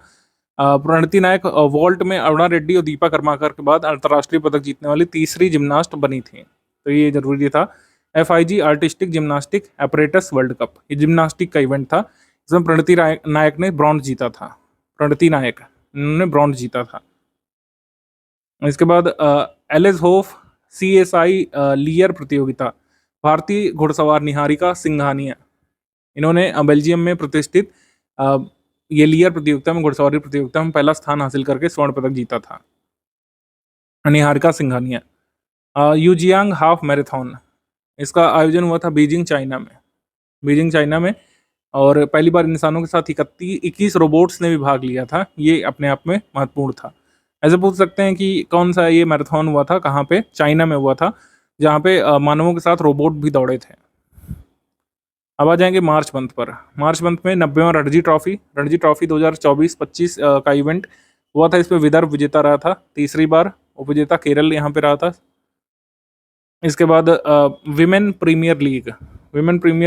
प्रणति नायक वॉल्ट में अरुणा रेड्डी और दीपा कर्माकर के बाद अंतर्राष्ट्रीय पदक जीतने वाली तीसरी जिम्नास्ट बनी थी, तो ये जरूरी था। FIG artistic gymnastic apparatus world cup, ये जिम्नास्टिक का इवेंट था। इसमें प्रणति नायक ने ब्रॉन्ज जीता था। उन्होंने ब्रॉन्ज जीता था। इसके बाद एलेस होफ CSI लियर प्रतियोगिता, भारतीय घुड़सवार निहारिका सिंघानिया, इन्होंने बेल्जियम में प्रतिष्ठित ये लियर प्रतियोगिता में, घुड़सवारी प्रतियोगिता में पहला स्थान हासिल करके स्वर्ण पदक जीता था निहारिका सिंघानिया। यूजियांग हाफ मैराथन, इसका आयोजन हुआ था बीजिंग चाइना में, और पहली बार इंसानों के साथ 21 रोबोट्स ने भी भाग लिया था। ये अपने आप में महत्वपूर्ण था। ऐसे पूछ सकते हैं कि कौन सा ये मैराथन हुआ था, कहाँ पे? चाइना में हुआ था, जहाँ पे मानवों के साथ रोबोट भी दौड़े थे। अब आ जाएंगे मार्च मंथ पर। मार्च मंथ में 90वां रणजी ट्रॉफी 2024-25 का इवेंट हुआ था। इसमें विदर्भ विजेता रहा था तीसरी बार, उपविजेता केरल यहाँ पे रहा था। इसके बाद विमेन प्रीमियर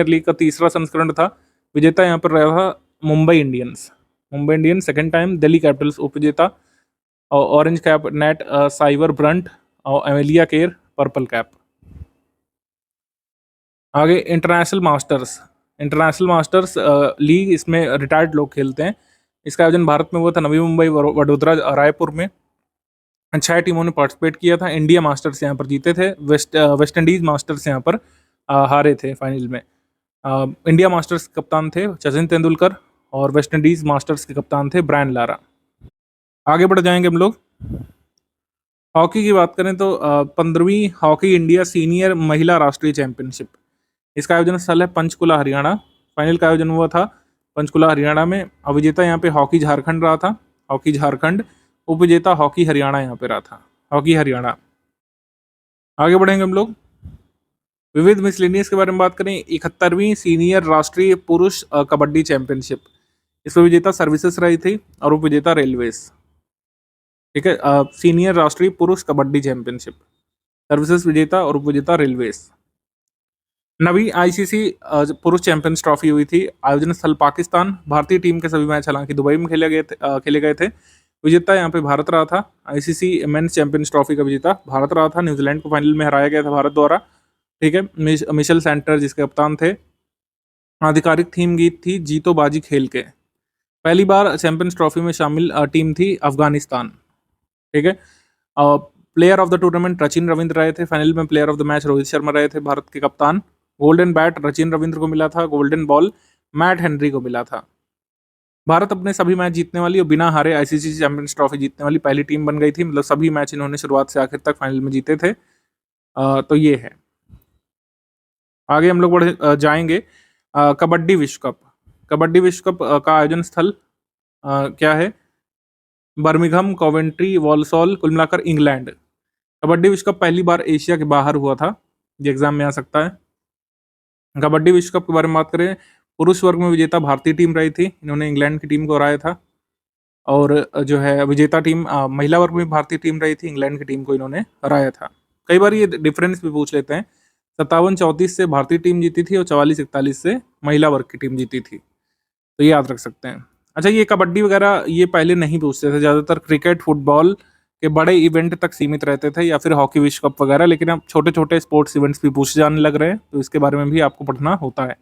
लीग का तीसरा संस्करण था, विजेता यहाँ पर रहा था Mumbai Indians second time, Delhi Capitals उपविजेता, और orange cap Nat Sciver Brunt और एमेलिया केर पर्पल कैप। आगे इंटरनेशनल मास्टर्स लीग, इसमें रिटायर्ड लोग खेलते हैं। इसका आयोजन भारत में हुआ था, नवी मुंबई, वडोदरा, रायपुर में। 6 टीमों ने पार्टिसिपेट किया था। इंडिया मास्टर्स यहाँ पर जीते थे, वेस्ट इंडीज मास्टर्स यहाँ पर हारे थे फाइनल में। इंडिया मास्टर्स के कप्तान थे सचिन तेंदुलकर और वेस्ट इंडीज मास्टर्स के कप्तान थे ब्रायन लारा। आगे बढ़ जाएंगे हम लोग। हॉकी की बात करें तो 15वीं हॉकी इंडिया सीनियर महिला राष्ट्रीय चैंपियनशिप, इसका आयोजन स्थल है पंचकुला, हरियाणा। फाइनल का आयोजन हुआ था पंचकुला, हरियाणा में। विजेता यहाँ पे हॉकी झारखंड रहा था, हॉकी झारखंड। उपविजेता हॉकी हरियाणा यहाँ पे रहा था, हॉकी हरियाणा। आगे बढ़ेंगे हम लोग। विविध मिसलेनियस के बारे में बात करें, 71वीं सीनियर राष्ट्रीय पुरुष कबड्डी चैंपियनशिप, इसमें विजेता सर्विसेज रही थी और उपविजेता रेलवेज। ठीक है, सीनियर राष्ट्रीय पुरुष कबड्डी चैंपियनशिप, सर्विसेज विजेता और उपविजेता रेलवेज। नवी आईसीसी पुरुष चैंपियंस ट्रॉफी हुई थी, आयोजन स्थल पाकिस्तान। भारतीय टीम के सभी मैच हालांकि दुबई में खेले गए थे। विजेता यहाँ पे भारत रहा था। आईसीसी मेंस चैंपियंस ट्रॉफी का विजेता भारत रहा था। न्यूजीलैंड को फाइनल में हराया गया था भारत द्वारा। ठीक है, मिशेल सेंटर जिसके कप्तान थे। आधिकारिक थीम गीत थी जीतो बाजी खेल के। पहली बार चैंपियंस ट्रॉफी में शामिल टीम थी अफगानिस्तान। ठीक है, player of the tournament Sachin Ravindra रहे थे। फाइनल में player of the match Rohit Sharma रहे थे, भारत के कप्तान। गोल्डन बैट सचिन रविंद्र को मिला था, गोल्डन बॉल मैट हेनरी को मिला था। भारत अपने सभी मैच जीतने वाली और बिना हारे आईसीसी चैंपियंस ट्रॉफी जीतने वाली पहली टीम बन गई थी। मतलब सभी मैच इन्होंने शुरुआत से आखिर तक फाइनल में जीते थे। तो ये है। आगे हम लोग बढ़ जाएंगे। कबड्डी विश्व कप का आयोजन स्थल क्या है? बर्मिंघम, कोवेंट्री, वॉल्सॉल, कुल मिलाकर इंग्लैंड। कबड्डी विश्व कप पहली बार एशिया के बाहर हुआ था, ये एग्जाम में आ सकता है। कबड्डी विश्व कप के बारे में बात करें, पुरुष वर्ग में विजेता भारतीय टीम रही थी, इन्होंने इंग्लैंड की टीम को हराया था। और जो है विजेता टीम महिला वर्ग में भारतीय टीम रही थी, इंग्लैंड की टीम को इन्होंने हराया था। कई बार ये डिफरेंस भी पूछ लेते हैं। 57-34 से भारतीय टीम जीती थी और 44-41 से महिला वर्ग की टीम जीती थी, तो ये याद रख सकते हैं। अच्छा, ये कबड्डी वगैरह ये पहले नहीं पूछते थे, ज़्यादातर क्रिकेट, फुटबॉल के बड़े इवेंट तक सीमित रहते थे, या फिर हॉकी विश्व कप वगैरह। लेकिन अब छोटे छोटे स्पोर्ट्स इवेंट्स भी पूछे जाने लग रहे हैं, तो इसके बारे में भी आपको पढ़ना होता है।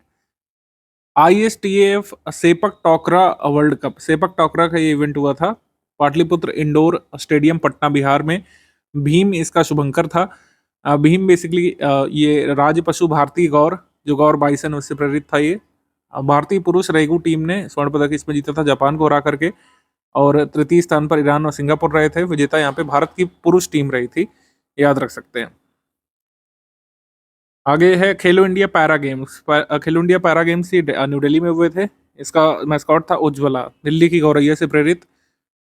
ISTAF sepak takraw world cup, sepak takraw का ये इवेंट हुआ था पाटलिपुत्र इंडोर स्टेडियम, पटना, बिहार में। भीम इसका शुभंकर था। भीम बेसिकली ये राज पशु भारतीय गौर, जो गौर बाइसन, उससे प्रेरित था ये। भारतीय पुरुष रेगू टीम ने स्वर्ण पदक इसमें जीता था, जापान को हरा करके। और तृतीय स्थान पर ईरान और सिंगापुर रहे थे। विजेता यहाँ पे भारत की पुरुष टीम रही थी, याद रख सकते हैं। आगे है खेलो इंडिया पैरा गेम्स। खेलो India para games new Delhi में हुए थे। इसका मैस्कॉट था उज्ज्वला, दिल्ली की गौरैया से प्रेरित।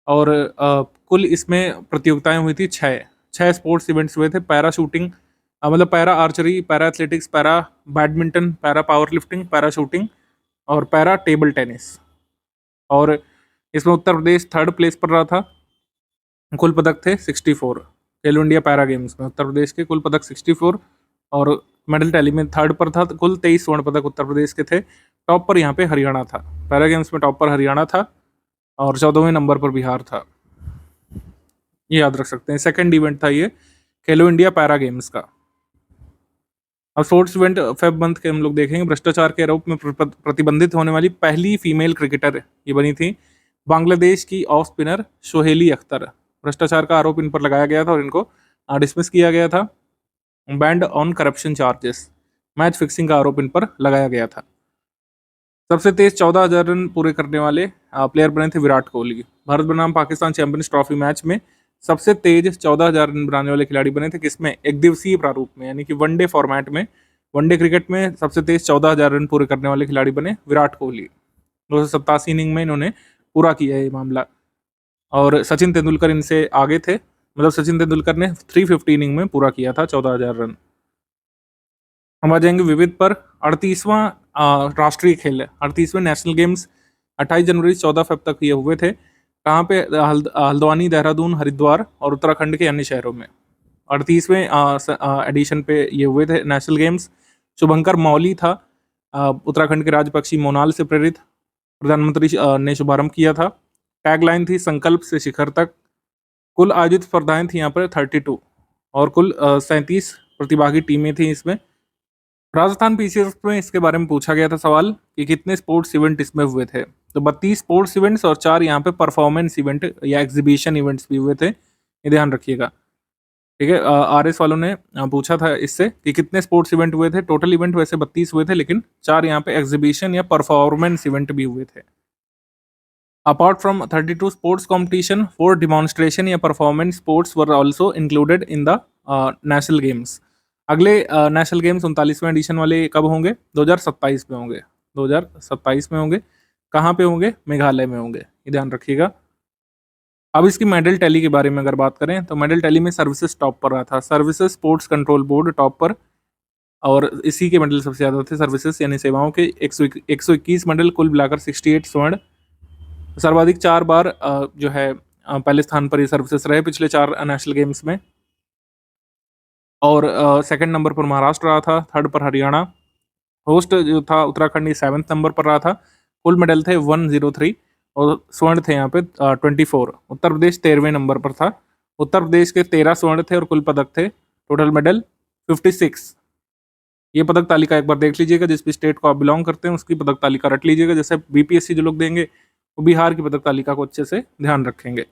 और कुल इसमें प्रतियोगिताएं हुई थी 6 स्पोर्ट्स इवेंट्स हुए थे। पैरा शूटिंग, मतलब para archery, para athletics, para badminton, para power lifting, para shooting और पैरा टेबल टेनिस। और इसमें उत्तर प्रदेश थर्ड प्लेस पर रहा था। कुल पदक थे 64। खेलो इंडिया पैरा गेम्स में उत्तर प्रदेश के कुल पदक 64 और मेडल टैली में थर्ड पर था। कुल 23 स्वर्ण पदक उत्तर प्रदेश के थे। टॉप पर यहाँ पे हरियाणा था, पैरा गेम्स में टॉप पर हरियाणा था और 14वें नंबर पर बिहार था, ये याद रख सकते हैं। सेकंड इवेंट था ये खेलो इंडिया पैरा गेम्स का। अब स्पोर्ट्स इवेंट फेब मंथ के हम लोग देखेंगे। भ्रष्टाचार के आरोप में प्रतिबंधित होने वाली पहली फीमेल क्रिकेटर ये बनी थी बांग्लादेश की ऑफ स्पिनर सोहेली अख्तर। भ्रष्टाचार का आरोप इन पर लगाया गया था और इनको डिसमिस किया गया था। Band on corruption charges, match fixing का आरोप इन पर लगाया गया था। सबसे तेज 14,000 रन पूरे करने वाले प्लेयर बने थे विराट कोहली। भारत बनाम पाकिस्तान चैंपियंस ट्रॉफी मैच में सबसे तेज 14,000 रन बनाने वाले खिलाड़ी बने थे। किसमें? एक दिवसीय प्रारूप में, यानी कि वनडे फॉर्मेट में, वनडे क्रिकेट में सबसे तेज 14,000 रन पूरे करने वाले खिलाड़ी बने विराट कोहली। 287 इनिंग में इन्होंने पूरा किया ये मामला। और सचिन तेंदुलकर इनसे आगे थे, मतलब सचिन तेंदुलकर ने 350 इनिंग में पूरा किया था 14,000 रन। हम आ जाएंगे विविध पर। 38वां राष्ट्रीय खेल है, 38वें नेशनल गेम्स 28 जनवरी से 14 फरवरी तक ये हुए थे। कहाँ पे? हल्द्वानी, देहरादून, हरिद्वार और उत्तराखंड के अन्य शहरों में। 38वें एडिशन पे ये हुए थे नेशनल गेम्स। शुभंकर मौली था उत्तराखंड के राज्य पक्षी मोनाल से प्रेरित, प्रधानमंत्री ने शुभारंभ किया था। टैगलाइन थी संकल्प से शिखर तक। कुल आयोजित स्पर्धाएं थी यहाँ पर 32 और कुल 37 प्रतिभागी टीमें थी इसमें। राजस्थान पीसीएस में इसके बारे में पूछा गया था सवाल कि कितने स्पोर्ट्स इवेंट इसमें हुए थे, तो 32 स्पोर्ट्स इवेंट्स और 4 यहाँ पे परफॉर्मेंस इवेंट या एग्जीबिशन इवेंट्स भी हुए थे, ये ध्यान रखिएगा। ठीक है, आरएस वालों ने पूछा था इससे कि कितने स्पोर्ट्स इवेंट हुए थे। टोटल इवेंट वैसे 32 हुए थे, लेकिन 4 यहाँ पे एग्जीबिशन या परफॉर्मेंस इवेंट भी हुए थे। Apart from 32 sports competition, 4 demonstration या performance sports were also included in the national games. अगले नेशनल गेम्स 39वें एडिशन वाले कब होंगे? 2027 में होंगे। 2027 में होंगे। कहाँ पे होंगे? मेघालय में होंगे, ये ध्यान रखिएगा। अब इसकी मेडल टैली के बारे में अगर बात करें तो मेडल टैली में सर्विसेज टॉप पर रहा था, services sports control board top पर, और इसी के मेडल सबसे ज़्यादा थे सर्विसेज यानी सेवाओं के 121 मेडल, कुल मिलाकर 68 स्वर्ण। सर्वाधिक 4 बार जो है पहले स्थान पर ये सर्विसेज रहे पिछले 4 नेशनल गेम्स में। और सेकंड नंबर पर महाराष्ट्र रहा था, थर्ड पर हरियाणा। होस्ट जो था उत्तराखंड, ये 7वें नंबर पर रहा था। कुल मेडल थे 103 और स्वर्ण थे यहाँ पे 24। उत्तर प्रदेश 13वें नंबर पर था। उत्तर प्रदेश के 13 स्वर्ण थे और कुल पदक थे, टोटल मेडल 56। ये पदक तालिका एक बार देख लीजिएगा, जिस भी स्टेट को आप बिलोंग करते हैं उसकी पदक तालिका रट लीजिएगा। जैसे बीपीएससी जो लोग देंगे वो बिहार की पदक तालिका को अच्छे से ध्यान रखेंगे।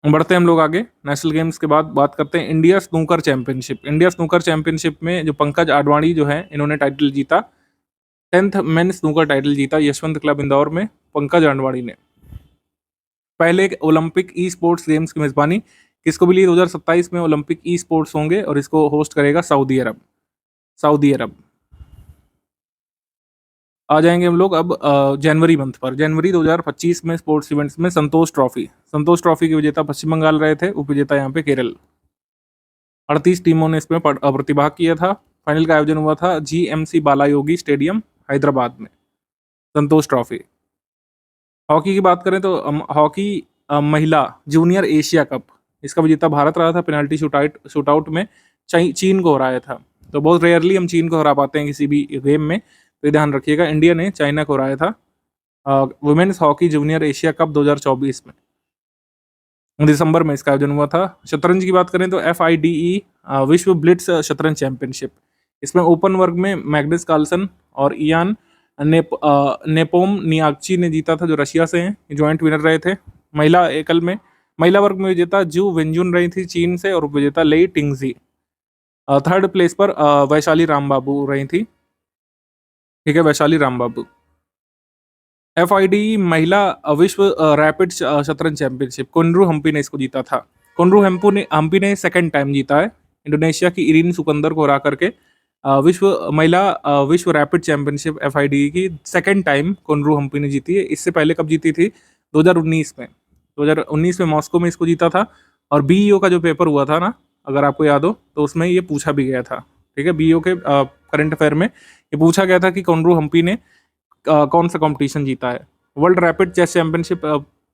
बढ़ते हैं हम लोग आगे। नेशनल गेम्स के बाद बात करते हैं India snooker championship. India snooker championship में जो पंकज आडवाणी जो है, इन्होंने टाइटल जीता, 10th मेन स्नूकर टाइटल जीता यशवंत क्लब इंदौर में पंकज आडवाणी ने। पहले ओलंपिक ई स्पोर्ट्स गेम्स की मेजबानी किसको मिली? 2027 में ओलंपिक ई स्पोर्ट्स होंगे और इसको होस्ट करेगा सऊदी अरब। सऊदी अरब। आ जाएंगे हम लोग अब जनवरी मंथ पर। जनवरी 2025 में स्पोर्ट्स इवेंट्स में संतोष ट्रॉफी के विजेता पश्चिम बंगाल रहे थे, उपविजेता यहाँ पे केरल। 38 टीमों ने इसमें प्रतिभाग किया था। फाइनल का आयोजन हुआ था जीएमसी बालायोगी स्टेडियम हैदराबाद में, संतोष ट्रॉफी। हॉकी की बात करें तो हॉकी महिला जूनियर एशिया कप, इसका विजेता भारत रहा था। पेनाल्टी शूटआउट में चीन को हराया था। तो बहुत रेयरली हम चीन को हरा पाते हैं किसी भी गेम में, तो ध्यान रखिएगा। इंडिया ने चाइना को हराया था women's hockey junior Asia cup 2024 में, दिसंबर में इसका आयोजन हुआ था। शतरंज की बात करें तो FIDE विश्व ब्लिट्स शतरंज चैंपियनशिप, इसमें ओपन वर्ग में मैग्नस कार्लसन और इयान नेपोमनियाक्ची ने जीता था, जो रशिया से हैं, ज्वाइंट विनर रहे थे। महिला वर्ग में विजेता जू वेंजुन रही थी चीन से, और उपविजेता लेई टिंगजी। थर्ड प्लेस पर वैशाली रामबाबू रही थी। ठीक है, वैशाली रामबाबू। FIDE महिला विश्व रैपिड शतरंज चैंपियनशिप, कोनरू हम्पी ने इसको जीता था। कोनरू हम्पी ने सेकंड टाइम जीता है, इंडोनेशिया की इरीन सुकंदर को हरा करके। विश्व रैपिड चैंपियनशिप FIDE की सेकंड टाइम कोनरू हम्पी ने जीती है। इससे पहले कब जीती थी? 2019 में। 2019 में मॉस्को में इसको जीता था। और BEO का जो पेपर हुआ था ना, अगर आपको याद हो तो उसमें ये पूछा भी गया था। ठीक है, BEO के करंट अफेयर में ये पूछा गया था कि कोनरू हम्पी ने कौन सा कंपटीशन जीता है। वर्ल्ड रैपिड चेस चैंपियनशिप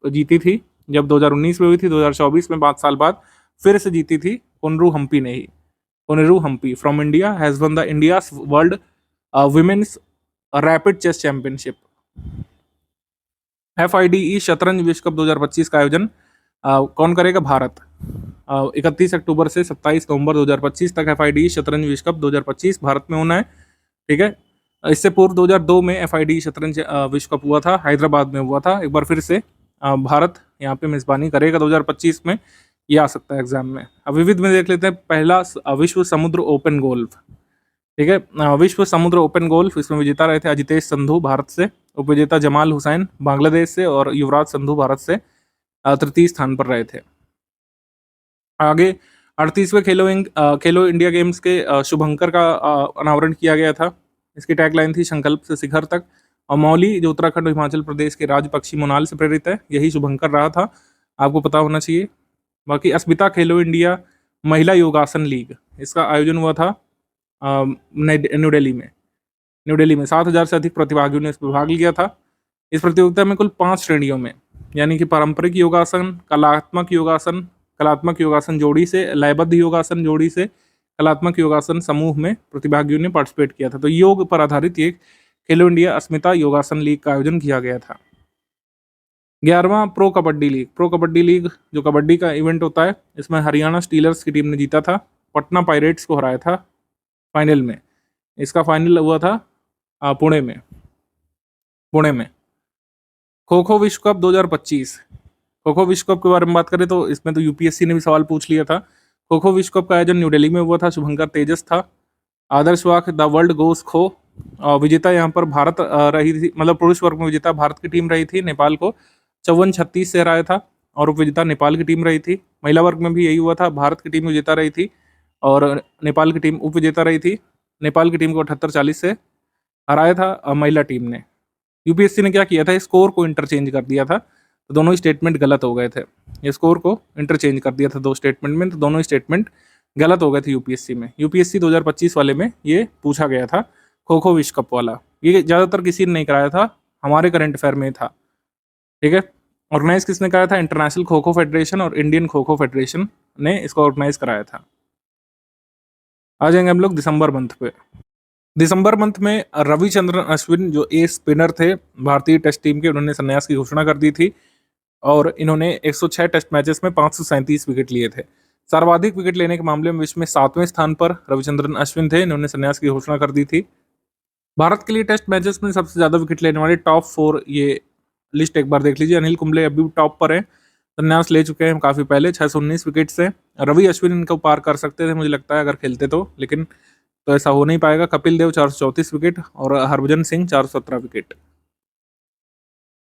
जीती थी जब 2019 में हुई थी। 2024 में 5 साल बाद फिर से जीती थी कोनरू हम्पी ने ही। Koneru Humpy from India has won the India's world women's rapid chess championship. FIDE शतरंज विश्व कप 2025 का आयोजन कौन करेगा? भारत। 31 अक्टूबर से 27 नवंबर 2025 तक FIDE शतरंज विश्व कप 2025 भारत में होना है। ठीक है, इससे पूर्व 2002 में FIDE शतरंज विश्व कप हुआ था, हैदराबाद में हुआ था। एक बार फिर से भारत यहाँ पे मेजबानी करेगा 2025 में, ये आ सकता है एग्जाम में। अब विविध में देख लेते हैं। पहला विश्व समुद्र ओपन गोल्फ। ठीक है, विश्व समुद्र ओपन गोल्फ, इसमें विजेता रहे थे अजितेश संधू भारत से, उपविजेता जमाल हुसैन बांग्लादेश से, और युवराज संधू भारत से तृतीय स्थान पर रहे थे। आगे 38वें खेलो इंडिया गेम्स के शुभंकर का अनावरण किया गया था। इसकी टैगलाइन थी संकल्प से शिखर तक। और मौली जो उत्तराखंड और हिमाचल प्रदेश के राज्य पक्षी मोनाल से प्रेरित है, यही शुभंकर रहा था, आपको पता होना चाहिए। बाकी अस्मिता खेलो इंडिया महिला योगासन लीग, इसका आयोजन हुआ था न्यू दिल्ली में। 7,000 से अधिक प्रतिभागियों ने इसमें भाग लिया था। इस प्रतियोगिता में कुल 5 श्रेणियों में, यानी कि पारंपरिक योगासन, कलात्मक योगासन जोड़ी से, लयबद्ध योगासन जोड़ी से, कलात्मक योगासन समूह में प्रतिभागियों ने पार्टिसिपेट किया था। तो योग पर आधारित ये खेलो इंडिया अस्मिता योगासन लीग का आयोजन किया गया था। 11वां प्रो कबड्डी लीग जो कबड्डी का इवेंट होता है, इसमें हरियाणा स्टीलर्स की टीम ने जीता था, पटना पायरेट्स को हराया था फाइनल में। इसका फाइनल हुआ था पुणे में। खो खो विश्व कप 2025, खो खो विश्व कप के बारे में बात करें तो इसमें तो यूपीएससी ने भी सवाल पूछ लिया था। खो खो विश्व कप का आयोजन न्यू दिल्ली में हुआ था, शुभंकर तेजस था। आदर्श वाक द वर्ल्ड गोस खो, विजेता यहाँ पर भारत रही थी, मतलब पुरुष वर्ग में विजेता भारत की टीम रही थी, नेपाल को 54-36 से हराया था, और उपविजेता नेपाल की टीम रही थी। महिला वर्ग में भी यही हुआ था, भारत की टीम विजेता रही थी और नेपाल की टीम उपविजेता रही थी। नेपाल की टीम को 78-40 से हराया था महिला टीम ने। यूपीएससी ने क्या किया था, स्कोर को इंटरचेंज कर दिया था, तो दोनों ही स्टेटमेंट गलत हो गए थे। ये स्कोर को इंटरचेंज कर दिया था 2 स्टेटमेंट में, तो दोनों ही स्टेटमेंट गलत हो गए थे यूपीएससी में। यूपीएससी 2025 वाले में ये पूछा गया था, खो खो विश्व कप वाला। ये ज़्यादातर किसी ने नहीं कराया था, हमारे करंट अफेयर में था, ठीक है। ऑर्गेनाइज किसने कराया था, इंटरनेशनल खो खो फेडरेशन और इंडियन खो खो फेडरेशन ने इसको ऑर्गेनाइज कराया था। आ जाएंगे हम लोग दिसंबर मंथ पे। दिसंबर मंथ में रविचंद्रन अश्विन जो ए स्पिनर थे भारतीय टेस्ट टीम के, उन्होंने संन्यास की घोषणा कर दी थी और इन्होंने 106 टेस्ट मैचेस में 537 विकेट लिए थे। सर्वाधिक विकेट लेने के मामले में विश्व में 7वें स्थान पर रविचंद्रन अश्विन थे, इन्होंने संन्यास की घोषणा कर दी थी। भारत के लिए टेस्ट मैचेस में सबसे ज्यादा विकेट लेने वाले टॉप 4 ये लिस्ट एक बार देख लीजिए। अनिल कुंबले अभी भी टॉप पर है, संन्यास ले चुके हैं काफी पहले, 619 विकेट से। रवि अश्विन इनको पार कर सकते थे मुझे लगता है अगर खेलते तो, लेकिन तो ऐसा हो नहीं पाएगा। कपिल देव 434 विकेट और हरभजन सिंह 417 विकेट।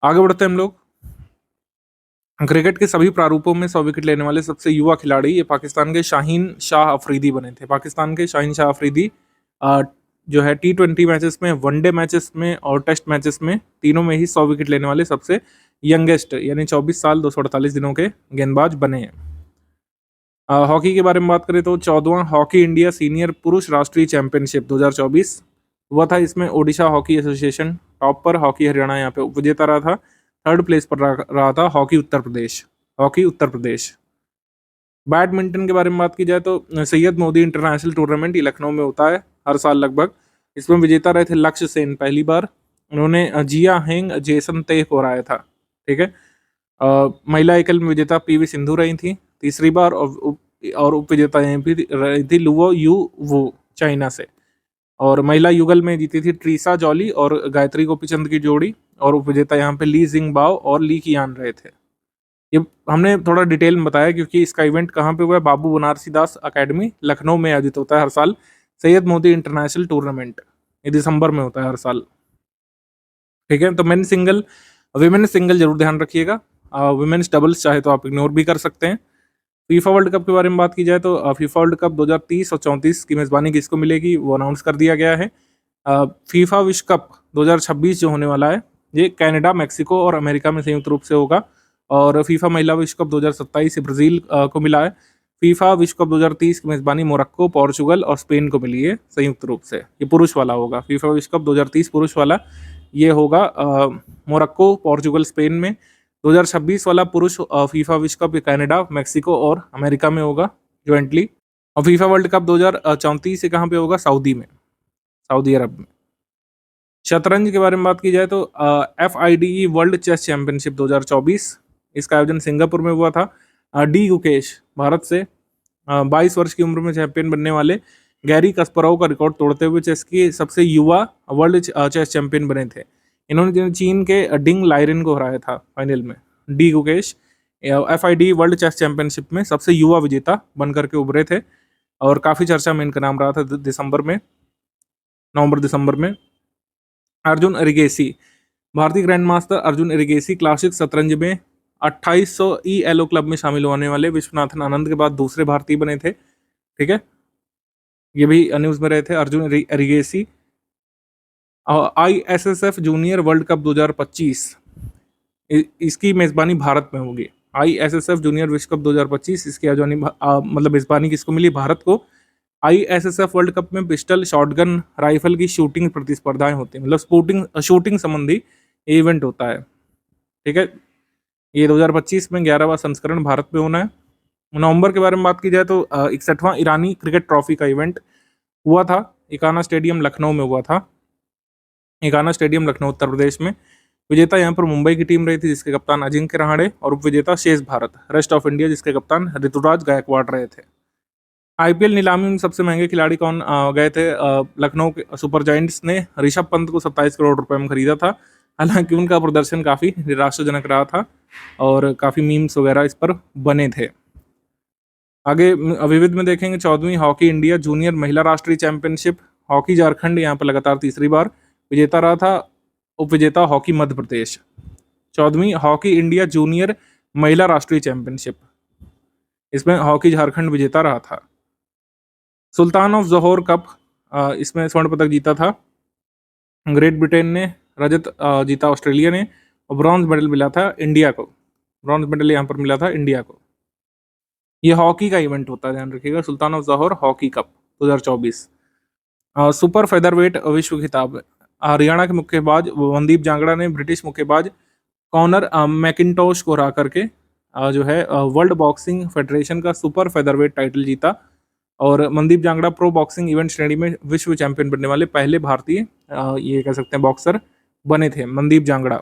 आगे बढ़ते हैं हम लोग। क्रिकेट के सभी प्रारूपों में 100 विकेट लेने वाले सबसे युवा खिलाड़ी ये पाकिस्तान के शाहीन शाह अफरीदी बने थे। पाकिस्तान के शाहीन शाह अफरीदी जो है T20 मैचेस में, वनडे मैचेस में और टेस्ट मैचेस में, तीनों में ही 100 विकेट लेने वाले सबसे यंगेस्ट यानी 24 साल 248 दिनों के गेंदबाज बने हैं। हॉकी के बारे में बात करें तो 14वां हॉकी इंडिया सीनियर पुरुष राष्ट्रीय चैंपियनशिप 2024 हुआ था। इसमें ओडिशा हॉकी एसोसिएशन टॉप पर, हॉकी हरियाणा यहाँ पे उपविजेता रहा था, 3rd प्लेस पर रहा था हॉकी उत्तर प्रदेश। बैडमिंटन के बारे में बात की जाए तो सैयद मोदी इंटरनेशनल टूर्नामेंट ये लखनऊ में होता है हर साल लगभग। इसमें विजेता रहे थे लक्ष्य सेन पहली बार, उन्होंने जिया हेंग जेसन ते को हराया था, ठीक है। महिला एकल में विजेता पीवी सिंधु रही थी तीसरी बार, और उपविजेता यहाँ भी रही थी लुओ यू वो चाइना से। और महिला युगल में जीती थी ट्रीसा जॉली और गायत्री गोपीचंद की जोड़ी, और उपविजेता यहाँ पे ली जिंग बाओ और ली कियान रहे थे। ये हमने थोड़ा डिटेल में बताया क्योंकि इसका इवेंट कहाँ पे हुआ है, बाबू बनारसी दास अकेडमी लखनऊ में आयोजित होता है हर साल सैयद मोदी इंटरनेशनल टूर्नामेंट, ये दिसंबर में होता है हर साल, ठीक है। तो मेन सिंगल विमेन्स सिंगल जरूर ध्यान रखिएगा, विमेन्स डबल्स चाहे तो आप इग्नोर भी कर सकते हैं। फीफा वर्ल्ड कप के बारे में बात की जाए तो फीफा वर्ल्ड कप 2030 और 34 की मेज़बानी किसको मिलेगी वो अनाउंस कर दिया गया है। फीफा विश्व कप 2026 जो होने वाला है ये कनाडा, मेक्सिको और अमेरिका में संयुक्त रूप से होगा, और फीफा महिला विश्व कप 2027 से ब्राजील को मिला है। फीफा विश्व कप 2030 की मेज़बानी मोरक्को, पोर्चुगल और स्पेन को मिली है संयुक्त रूप से। ये पुरुष वाला होगा, फीफा विश्व कप 2030 पुरुष वाला ये होगा मोरक्को, पोर्चुगल, स्पेन में। 2026 वाला पुरुष फीफा विश्व कप कनाडा, मेक्सिको और अमेरिका में होगा ज्वाइंटली। और फीफा वर्ल्ड कप 2034 से कहाँ पे होगा, सऊदी अरब में। शतरंज के बारे में बात की जाए तो FIDE वर्ल्ड चेस चैंपियनशिप 2024 इसका आयोजन सिंगापुर में हुआ था। डी गुकेश भारत से 22 वर्ष की उम्र में चैंपियन बनने वाले गैरी कस्परोव का रिकॉर्ड तोड़ते हुए चेस के सबसे युवा वर्ल्ड चेस चैंपियन बने थे। इन्होंने चीन के डिंग लाइरेन को हराया था फाइनल में। D Gukesh FIDE world chess championship में सबसे युवा विजेता बनकर के उभरे थे और काफ़ी चर्चा में इनका नाम रहा था नवंबर दिसंबर में। अर्जुन एरिगेसी भारतीय grand master Arjun Erigaisi classic शतरंज में 2800 ELO क्लब में शामिल होने वाले विश्वनाथन आनंद के बाद दूसरे भारतीय बने थे, ठीक है। ये भी न्यूज़ में रहे थे Arjun Erigaisi. ISSF junior world cup 2025 इसकी मेजबानी भारत में होगी। ISSF जूनियर विश्व कप 2025 इसकी मतलब मेजबानी किसको मिली? भारत को। ISSF वर्ल्ड कप में पिस्टल, शॉटगन, राइफल की शूटिंग प्रतिस्पर्धाएं होती हैं, मतलब शूटिंग संबंधी इवेंट होता है। ठीक है, ये 2025 में 11वां संस्करण भारत में होना है। नवंबर के बारे में बात की जाए तो 61वां ईरानी क्रिकेट ट्रॉफी का इवेंट हुआ था, इकाना स्टेडियम लखनऊ में हुआ था। इकाना स्टेडियम लखनऊ उत्तर प्रदेश में। विजेता यहाँ पर मुंबई की टीम रही थी जिसके कप्तान अजिंक्य रहाणे, और उप विजेता शेष भारत रेस्ट ऑफ इंडिया जिसके कप्तान ऋतुराज गायकवाड़ रहे थे। IPL नीलामी में सबसे महंगे खिलाड़ी कौन गए थे? लखनऊ के सुपर जायंट्स ने ऋषभ पंत को 27 करोड़ रुपए में खरीदा था। हालांकि उनका प्रदर्शन काफ़ी निराशाजनक रहा था और काफ़ी मीम्स वगैरह इस पर बने थे। आगे विविध में देखेंगे 14वीं हॉकी इंडिया जूनियर महिला राष्ट्रीय चैंपियनशिप, हॉकी झारखंड यहाँ पर लगातार तीसरी बार विजेता रहा था, उप विजेता hockey Madhya Pradesh. 14वीं hockey India junior महिला राष्ट्रीय चैंपियनशिप, इसमें हॉकी झारखंड विजेता रहा था। सुल्तान ऑफ जोहोर कप, इसमें स्वर्ण पदक जीता था ग्रेट ब्रिटेन ने, रजत जीता ऑस्ट्रेलिया ने, और ब्रॉन्ज मेडल मिला था इंडिया को। ब्रॉन्ज मेडल यहाँ पर मिला था इंडिया को। ये हॉकी का इवेंट होता है, ध्यान रखिएगा, sultan of Johor hockey cup 2024। Super featherweight विश्व खिताब, हरियाणा के मुक्केबाज मनदीप जांगड़ा ने ब्रिटिश मुक्केबाज कॉनर मैकिंटोश को हरा करके जो है वर्ल्ड बॉक्सिंग फेडरेशन का सुपर फेदरवेट टाइटल जीता, और Mandeep Jangra pro boxing event श्रेणी में विश्व चैंपियन बनने वाले पहले भारतीय ये कह सकते हैं बॉक्सर बने थे। Mandeep Jangra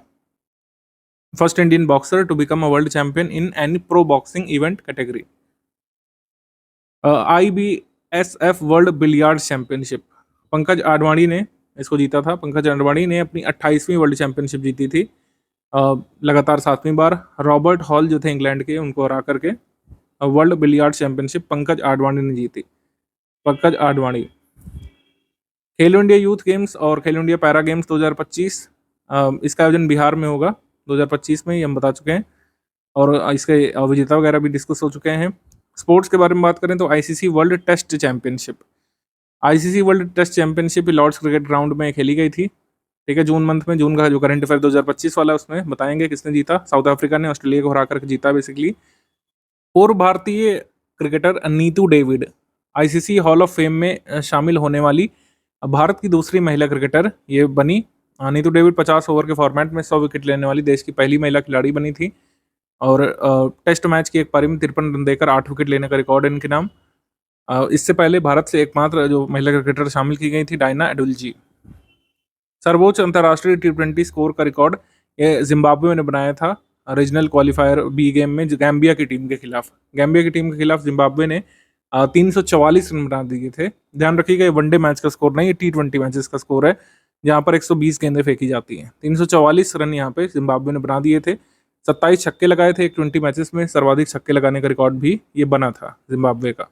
first Indian boxer to become a world champion in any pro boxing event category. IBSF world billiard championship, Pankaj Advani ने इसको जीता था। पंकज आडवाणी ने अपनी 28वीं वर्ल्ड चैंपियनशिप जीती थी, लगातार 7वीं बार। रॉबर्ट हॉल जो थे इंग्लैंड के, उनको हरा करके world billiard championship Pankaj Advani ने जीती। पंकज आडवाणी। खेलो इंडिया यूथ गेम्स और खेलो इंडिया पैरा गेम्स 2025, इसका आयोजन बिहार में होगा 2025 में, ये हम बता चुके हैं, और इसके विजेता वगैरह भी डिस्कस हो चुके हैं। स्पोर्ट्स के बारे में बात करें तो ICC world test championship, ICC world test championship Lord's cricket ground में खेली गई थी। ठीक है, जून मंथ में, जून का जो करंट अफेयर 2025 वाला उसमें बताएंगे किसने जीता। साउथ अफ्रीका ने ऑस्ट्रेलिया को हरा करके जीता बेसिकली। पूर्व भारतीय cricketer Neetu David ICC hall of fame में शामिल होने वाली भारत की दूसरी महिला क्रिकेटर ये बनी। नीतू डेविड 50 ओवर के फॉर्मेट में 100 विकेट लेने वाली देश की पहली महिला खिलाड़ी बनी थी, और टेस्ट मैच की एक पारी में 53 रन देकर 8 विकेट लेने का रिकॉर्ड है इनके नाम। इससे पहले भारत से एकमात्र जो महिला क्रिकेटर शामिल की गई थी डायना एडुल्जी। सर्वोच्च अंतर्राष्ट्रीय T20 स्कोर का रिकॉर्ड ये जिम्बाब्वे ने बनाया था रीजनल क्वालिफायर B गेम में गैम्बिया की टीम के खिलाफ। गैम्बिया की टीम के खिलाफ जिम्बाब्वे ने 344 रन बना दिए थे। ध्यान रखिएगा, ये वनडे मैच का स्कोर नहीं, ये T20 मैचेस का स्कोर है, जहाँ पर 120 गेंदें फेंकी जाती हैं। 344 रन यहाँ पे जिम्बाब्वे ने बना दिए थे। 27 छक्के लगाए थे 20 मैचेस में, सर्वाधिक छक्के लगाने का रिकॉर्ड भी ये बना था जिम्बाब्वे का।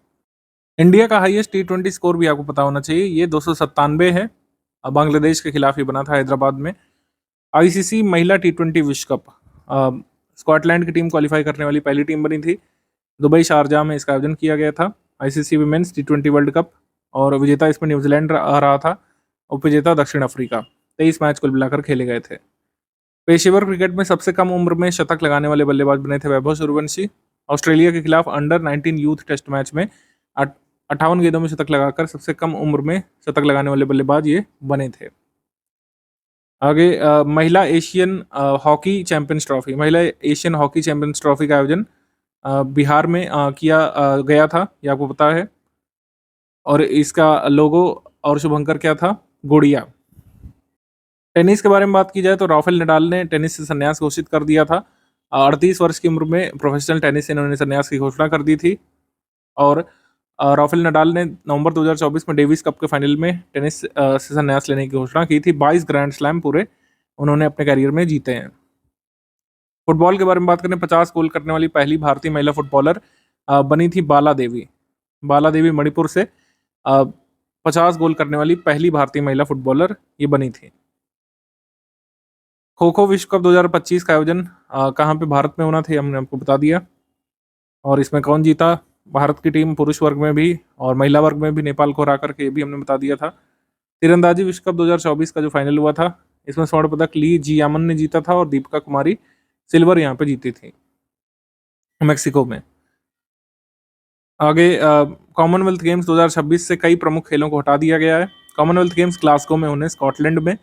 इंडिया का हाईएस्ट T20 स्कोर भी आपको पता होना चाहिए, ये 297 है, बांग्लादेश के खिलाफ ही बना था हैदराबाद में। ICC महिला T20 विश्व कप, स्कॉटलैंड की टीम क्वालिफाई करने वाली पहली टीम बनी थी। दुबई शारजाह में इसका आयोजन किया गया था। ICC women's T20 world cup, और विजेता इसमें न्यूजीलैंड रहा था, उपविजेता दक्षिण अफ्रीका। 23 मैच कुल मिलाकर खेले गए थे। पेशेवर क्रिकेट में सबसे कम उम्र में शतक लगाने वाले बल्लेबाज बने थे वैभव सूर्यवंशी। ऑस्ट्रेलिया के खिलाफ अंडर 19 यूथ टेस्ट मैच में 58 गेंदों में शतक लगाकर सबसे कम उम्र में शतक लगाने वाले बल्लेबाज ये बने थे। आगे महिला एशियन हॉकी चैंपियंस ट्रॉफी, महिला एशियन हॉकी चैंपियंस ट्रॉफी का आयोजन बिहार में किया गया था, ये आपको पता है, और इसका लोगो और शुभंकर क्या था? गुड़िया। टेनिस के बारे में बात की जाए तो राफेल नडाल ने टेनिस से संन्यास घोषित कर दिया था। 38 वर्ष की उम्र में प्रोफेशनल टेनिस से इन्होंने संन्यास की घोषणा कर दी थी, और राफेल नडाल ने नवंबर 2024 में डेविस कप के फाइनल में टेनिस से संन्यास लेने की घोषणा की थी। 22 ग्रैंड स्लैम पूरे उन्होंने अपने कैरियर में जीते हैं। फुटबॉल के बारे में बात करें, 50 गोल करने वाली पहली भारतीय महिला फुटबॉलर बनी थी बाला देवी। बाला देवी मणिपुर से 50 गोल करने वाली पहली भारतीय महिला फुटबॉलर ये बनी थी। खो खो विश्व कप 2025 का आयोजन कहाँ पे? भारत में होना था, हमने आपको बता दिया। और इसमें कौन जीता? भारत की टीम पुरुष वर्ग में भी और महिला वर्ग में भी नेपाल को हरा करके, ये भी हमने बता दिया था। तीरंदाजी विश्व कप 2024 का जो फाइनल हुआ था, इसमें स्वर्ण पदक ली जियामन ने जीता था और दीपिका कुमारी सिल्वर यहाँ पे जीती थी मेक्सिको में। आगे कॉमनवेल्थ गेम्स 2026 से कई प्रमुख खेलों को हटा दिया गया है। कॉमनवेल्थ गेम्स ग्लासगो में होने स्कॉटलैंड में,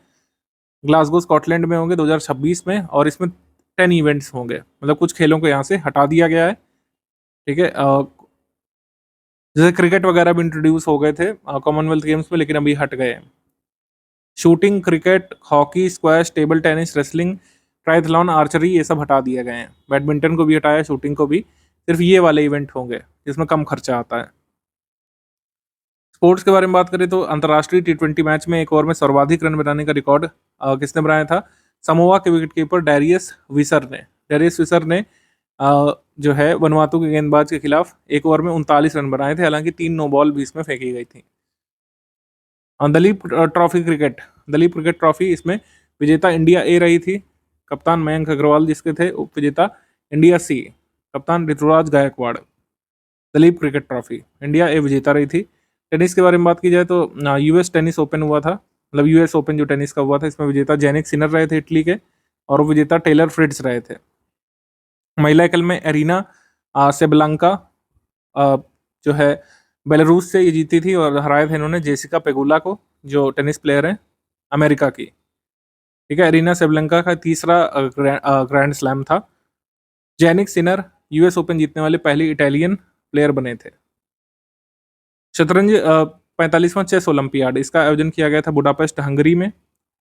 ग्लासगो स्कॉटलैंड में होंगे 2026 में, और इसमें 10 इवेंट्स होंगे, मतलब कुछ खेलों को यहाँ से हटा दिया गया है। ठीक है, जैसे क्रिकेट वगैरह भी इंट्रोड्यूस हो गए थे कॉमनवेल्थ गेम्स में, लेकिन अभी हट गए हैं। Shooting, cricket, hockey, squash, table tennis, wrestling, triathlon, archery, ये सब हटा दिए गए हैं। बैडमिंटन को भी हटाया, शूटिंग को भी, सिर्फ ये वाले इवेंट होंगे जिसमें कम खर्चा आता है। स्पोर्ट्स के बारे में बात करें तो अंतर्राष्ट्रीय T20 मैच में एक ओवर में सर्वाधिक रन बनाने का रिकॉर्ड किसने बनाया था? समोआ के विकेटकीपर डेरियस विसर ने जो है वनुआतु के गेंदबाज के खिलाफ एक ओवर में 39 रन बनाए थे, हालांकि 3 नो बॉल भी इसमें फेंकी गई थी। दलीप क्रिकेट ट्रॉफी, इसमें विजेता इंडिया ए रही थी, कप्तान मयंक अग्रवाल जिसके थे, उप विजेता इंडिया सी, कप्तान Ruturaj Gaikwad. Duleep cricket trophy India A विजेता रही थी। टेनिस के बारे में बात की जाए तो यूएस टेनिस ओपन हुआ था, मतलब यूएस ओपन जो टेनिस का हुआ था, इसमें विजेता जैनिक सिनर रहे थे इटली के, और विजेता टेलर फ्रिट्ज रहे थे। महिला एकल में एरिना सेबलांका जो है बेलारूस से ये जीती थी, और हराया था इन्होंने जेसिका पेगुला को, जो टेनिस प्लेयर है अमेरिका की। ठीक है, एरिना सेबलांका का तीसरा ग्रैंड स्लैम था। जैनिक सिनर यूएस ओपन जीतने वाले पहले इटालियन प्लेयर बने थे। शतरंज 45वां चेस ओलंपियाड, इसका आयोजन किया गया था बुडापेस्ट हंगरी में,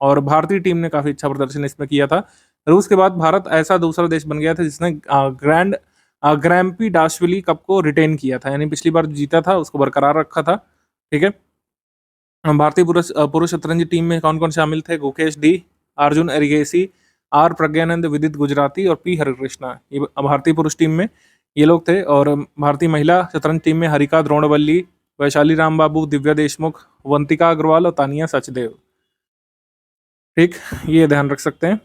और भारतीय टीम ने काफी अच्छा प्रदर्शन इसमें किया था। रूस के बाद भारत ऐसा दूसरा देश बन गया था जिसने ग्रैम्पी डाशविली कप को रिटेन किया था, यानी पिछली बार जीता था उसको बरकरार रखा था। ठीक है, भारतीय पुरुष शतरंज टीम में कौन कौन शामिल थे? गुकेश डी, अर्जुन एरिगेसी, आर प्रज्ञानंद, विदित गुजराती और पी हरिकृष्णा, ये भारतीय पुरुष टीम में ये लोग थे। और भारतीय महिला शतरंज टीम में हरिका द्रोणवल्ली, वैशाली राम बाबू, दिव्या देशमुख, वंतिका अग्रवाल और तानिया सचदेव। ठीक, ये ध्यान रख सकते हैं।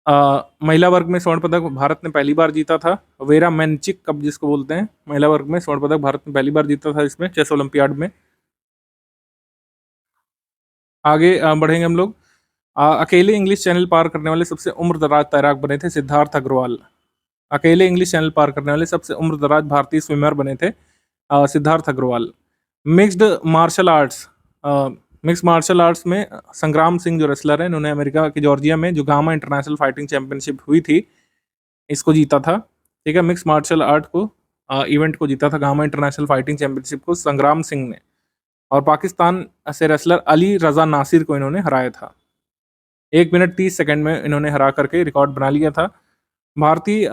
महिला वर्ग में स्वर्ण पदक भारत ने पहली बार जीता था, वेरा मेनचिक कप जिसको बोलते हैं। महिला वर्ग में स्वर्ण पदक भारत ने पहली बार जीता था इसमें, चेस ओलंपियाड में। आगे बढ़ेंगे हम लोग। अकेले इंग्लिश चैनल पार करने वाले सबसे उम्रदराज तैराक बने थे सिद्धार्थ अग्रवाल। अकेले इंग्लिश चैनल पार करने वाले सबसे उम्रदराज भारतीय स्विमर बने थे Siddharth Agarwal. Mixed martial arts में संग्राम सिंह जो रेसलर है, इन्होंने अमेरिका की जॉर्जिया में जो गामा इंटरनेशनल फाइटिंग चैंपियनशिप हुई थी, इसको जीता था। ठीक है, मिक्स मार्शल आर्ट को इवेंट को जीता था, गामा इंटरनेशनल फाइटिंग चैंपियनशिप को संग्राम सिंह ने, और पाकिस्तान से रेसलर अली रजा नासिर को इन्होंने हराया था। 1 मिनट 30 सेकंड में इन्होंने हरा करके रिकॉर्ड बना लिया था। भारतीय